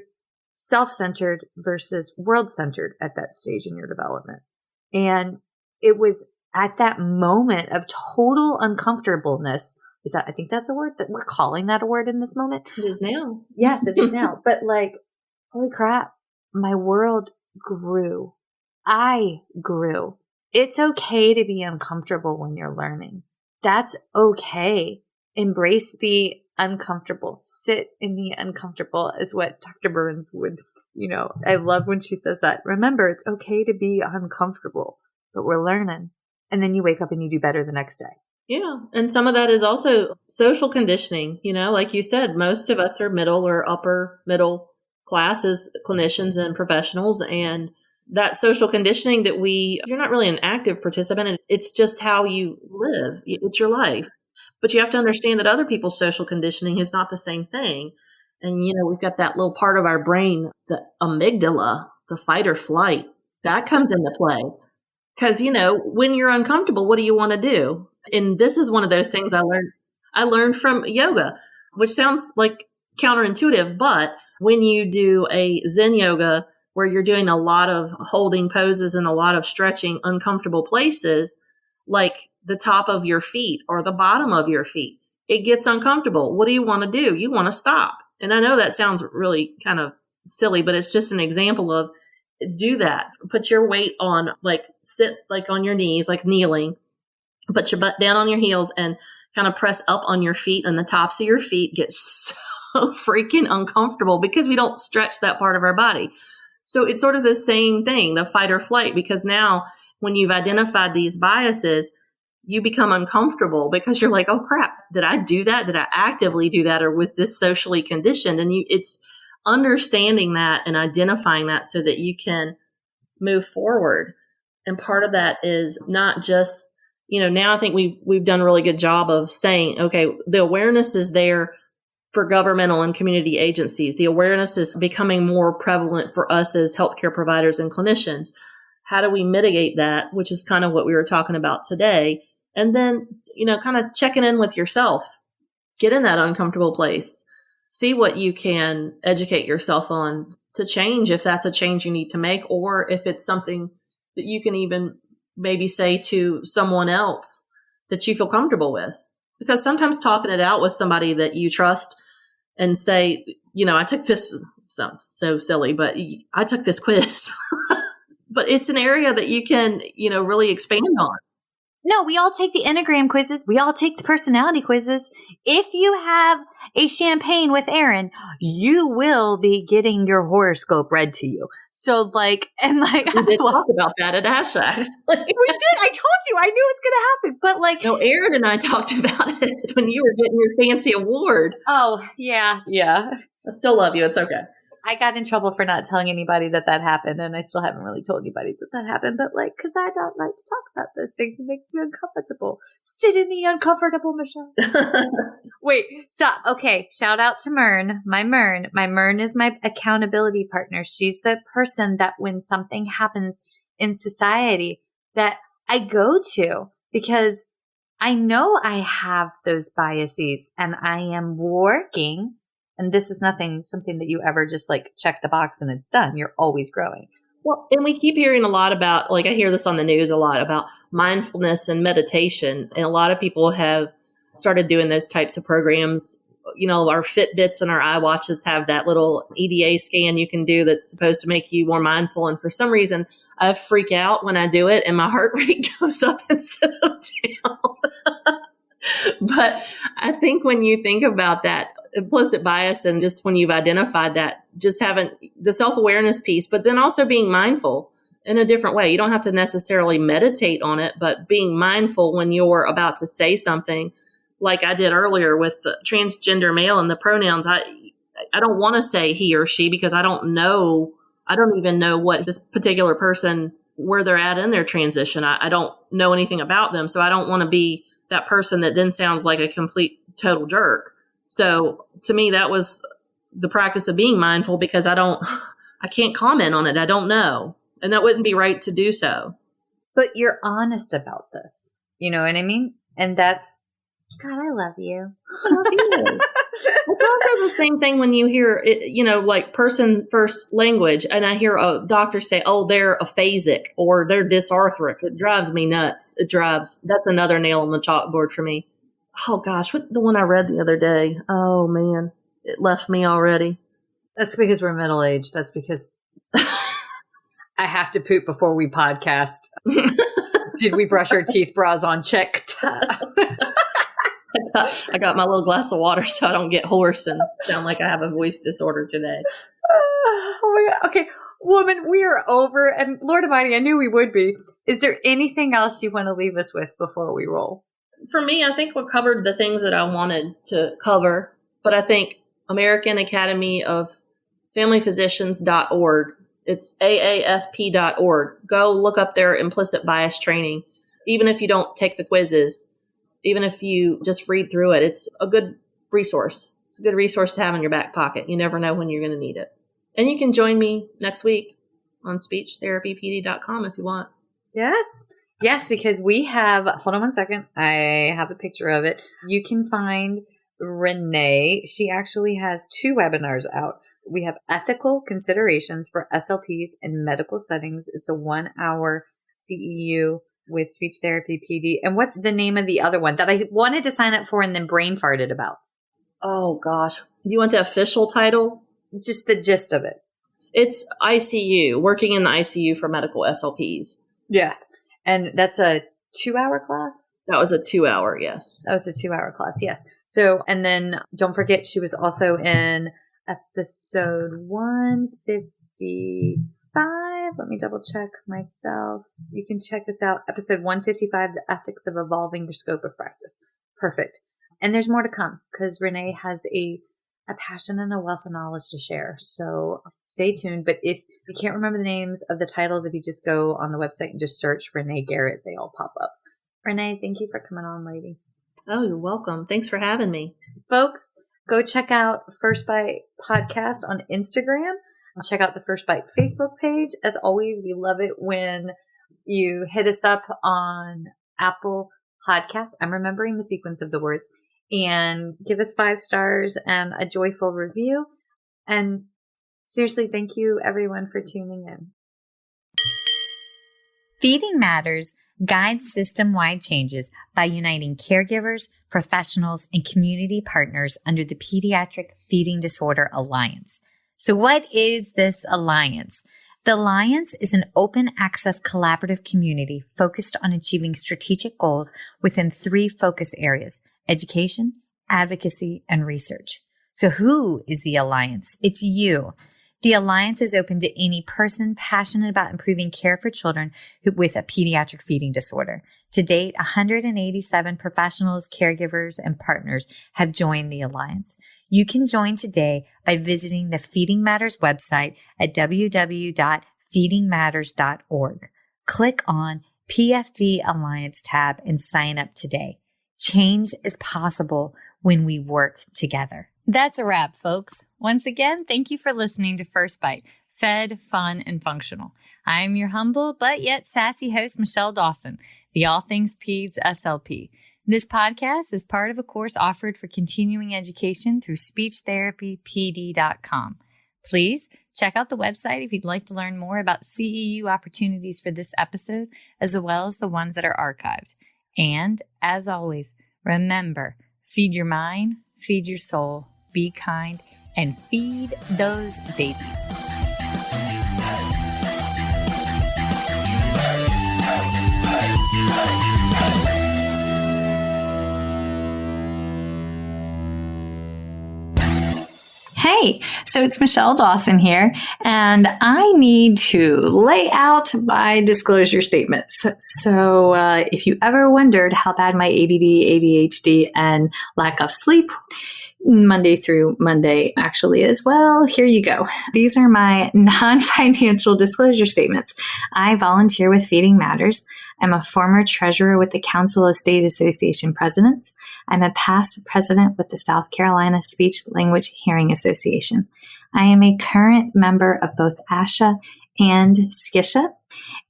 self-centered versus world-centered at that stage in your development. And it was at that moment of total uncomfortableness. I think that's a word that we're calling that a word in this moment. It is now. Yes, it is now. But like, holy crap, my world grew. I grew. It's okay to be uncomfortable when you're learning. That's okay. Embrace the uncomfortable. Sit in the uncomfortable is what Dr. Burns would, I love when she says that. Remember, it's okay to be uncomfortable, but we're learning. And then you wake up and you do better the next day. Yeah. And some of that is also social conditioning. Like you said, most of us are middle or upper middle class as clinicians and professionals. And that social conditioning that you're not really an active participant. It's just how you live. It's your life. But you have to understand that other people's social conditioning is not the same thing. And, we've got that little part of our brain, the amygdala, the fight or flight, that comes into play. Because, when you're uncomfortable, what do you want to do? And this is one of those things I learned from yoga, which sounds like counterintuitive. But when you do a Zen yoga where you're doing a lot of holding poses and a lot of stretching uncomfortable places, like the top of your feet or the bottom of your feet, it gets uncomfortable. What do you want to do? You want to stop. And I know that sounds really kind of silly, but it's just an example of do that. Put your weight on, like sit like on your knees, like kneeling, put your butt down on your heels and kind of press up on your feet, and the tops of your feet get so freaking uncomfortable because we don't stretch that part of our body. So it's sort of the same thing, the fight or flight, because now when you've identified these biases, you become uncomfortable because you're like, oh crap, did I do that? Did I actively do that? Or was this socially conditioned? And it's understanding that and identifying that so that you can move forward. And part of that is not just, now I think we've done a really good job of saying, okay, the awareness is there for governmental and community agencies. The awareness is becoming more prevalent for us as healthcare providers and clinicians. How do we mitigate that? Which is kind of what we were talking about today. And then, kind of checking in with yourself, get in that uncomfortable place, see what you can educate yourself on to change, if that's a change you need to make, or if it's something that you can even maybe say to someone else that you feel comfortable with. Because sometimes talking it out with somebody that you trust and say, I took this, sounds so silly, but I took this quiz. But it's an area that you can, really expand on. No, we all take the Enneagram quizzes. We all take the personality quizzes. If you have a champagne with Aaron, you will be getting your horoscope read to you. So we did talk about that at ASHA, actually. We did. I told you. I knew it was going to happen. But no, Aaron and I talked about it when you were getting your fancy award. Oh, yeah. Yeah. I still love you. It's okay. I got in trouble for not telling anybody that happened, and I still haven't really told anybody that happened, but because I don't like to talk about those things. It makes me uncomfortable. Sit in the uncomfortable, Michelle. Wait, stop. Okay, shout out to Mern. My Mern is my accountability partner. She's the person that when something happens in society that I go to because I know I have those biases and I am working, and this is something that you ever just like check the box and it's done. You're always growing. Well, and we keep hearing a lot about, like I hear this on the news a lot about mindfulness and meditation. And a lot of people have started doing those types of programs. You know, our Fitbits and our iWatches have that little EDA scan you can do that's supposed to make you more mindful. And for some reason, I freak out when I do it and my heart rate goes up instead of down. But I think when you think about that implicit bias and just when you've identified that, just having the self-awareness piece, but then also being mindful in a different way. You don't have to necessarily meditate on it, but being mindful when you're about to say something, like I did earlier with the transgender male and the pronouns. I don't want to say he or she because I don't even know what this particular person, where they're at in their transition. I don't know anything about them. So I don't want to be that person that then sounds like a complete total jerk. So to me, that was the practice of being mindful because I can't comment on it. I don't know. And that wouldn't be right to do so. But you're honest about this. You know what I mean? And that's, God, I love you. I love you. It's also the same thing when you hear, like person first language, and I hear a doctor say, oh, they're aphasic or they're dysarthric. It drives me nuts. That's another nail on the chalkboard for me. Oh, gosh, what the one I read the other day? Oh, man, it left me already. That's because we're middle-aged. That's because I have to poop before we podcast. Did we brush our teeth? Bras on check. I got my little glass of water so I don't get hoarse and sound like I have a voice disorder today. Oh my God. Okay, woman, we are over. And Lord Almighty, I knew we would be. Is there anything else you want to leave us with before we roll? For me, I think we covered the things that I wanted to cover. But I think American Academy of Family Physicians.org, it's AAFP.org. Go look up their implicit bias training. Even if you don't take the quizzes, even if you just read through it, it's a good resource. It's a good resource to have in your back pocket. You never know when you're going to need it. And you can join me next week on speechtherapypd.com if you want. Yes, because we have, hold on one second. I have a picture of it. You can find Renee. She actually has 2 webinars out. We have ethical considerations for SLPs in medical settings. It's a 1-hour CEU with speech therapy PD. And what's the name of the other one that I wanted to sign up for and then brain farted about? Oh, gosh. You want the official title? Just the gist of it. It's ICU, working in the ICU for medical SLPs. Yes. And that's a 2-hour class? That was a 2-hour, yes. That was a 2-hour class, yes. So, and then don't forget, she was also in episode 155. Let me double check myself. You can check this out. Episode 155, The Ethics of Evolving Your Scope of Practice. Perfect. And there's more to come because Renee has a passion and a wealth of knowledge to share. So stay tuned. But if you can't remember the names of the titles, if you just go on the website and just search Renee Garrett, they all pop up. Renee, thank you for coming on, lady. Oh, you're welcome. Thanks for having me. Folks, go check out First Bite Podcast on Instagram. Check out the First Bite Facebook page. As always, we love it when you hit us up on Apple Podcasts. I'm remembering the sequence of the words. And give us 5 stars and a joyful review. And seriously, thank you everyone for tuning in. Feeding Matters guides system-wide changes by uniting caregivers, professionals, and community partners under the Pediatric Feeding Disorder Alliance. So what is this alliance? The Alliance is an open access collaborative community focused on achieving strategic goals within 3 focus areas: education, advocacy, and research. So who is the Alliance? It's you. The Alliance is open to any person passionate about improving care for children with a pediatric feeding disorder. To date, 187 professionals, caregivers, and partners have joined the Alliance. You can join today by visiting the Feeding Matters website at www.feedingmatters.org. Click on PFD Alliance tab and sign up today. Change is possible when we work together. That's a wrap, folks. Once again, thank you for listening to First Bite, fed, fun, and functional. I'm your humble but yet sassy host, Michelle Dawson, the All Things Peds SLP. This podcast is part of a course offered for continuing education through speechtherapypd.com. Please check out the website if you'd like to learn more about CEU opportunities for this episode, as well as the ones that are archived. And as always, remember, feed your mind, feed your soul, be kind, and feed those babies. Hey, so it's Michelle Dawson here, and I need to lay out my disclosure statements. So if you ever wondered how bad my ADD, ADHD, and lack of sleep Monday through Monday actually is, well, here you go. These are my non-financial disclosure statements. I volunteer with Feeding Matters. I'm a former treasurer with the Council of State Association Presidents. I'm a past president with the South Carolina Speech Language Hearing Association. I am a current member of both ASHA and SCISHA.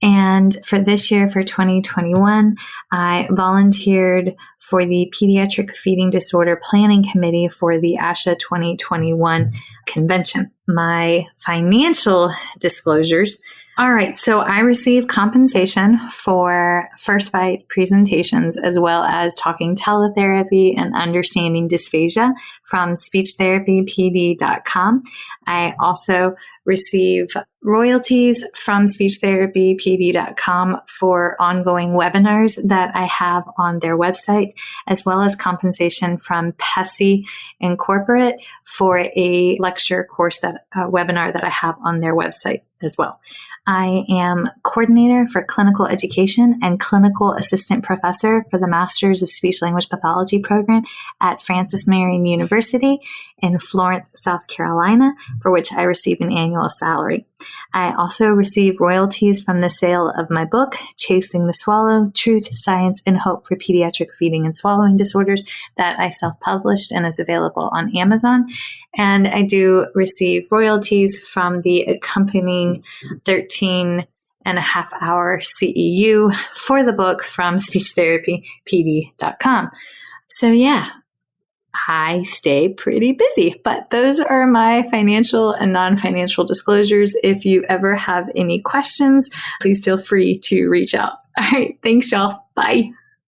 And for this year, for 2021, I volunteered for the Pediatric Feeding Disorder Planning Committee for the ASHA 2021 convention. My financial disclosures. All right, so I receive compensation for First Bite presentations as well as talking teletherapy and understanding dysphagia from speechtherapypd.com. I also receive royalties from speechtherapypd.com for ongoing webinars that I have on their website, as well as compensation from PESI Incorporate for a lecture course webinar that I have on their website as well. I am coordinator for clinical education and clinical assistant professor for the Masters of Speech Language Pathology program at Francis Marion University in Florence, South Carolina, for which I receive an annual salary. I also receive royalties from the sale of my book, Chasing the Swallow, Truth, Science, and Hope for Pediatric Feeding and Swallowing Disorders, that I self-published and is available on Amazon. And I do receive royalties from the accompanying 13.5-hour CEU for the book from speechtherapypd.com. So yeah, I stay pretty busy, but those are my financial and non-financial disclosures. If you ever have any questions, please feel free to reach out. All right. Thanks, y'all. Bye.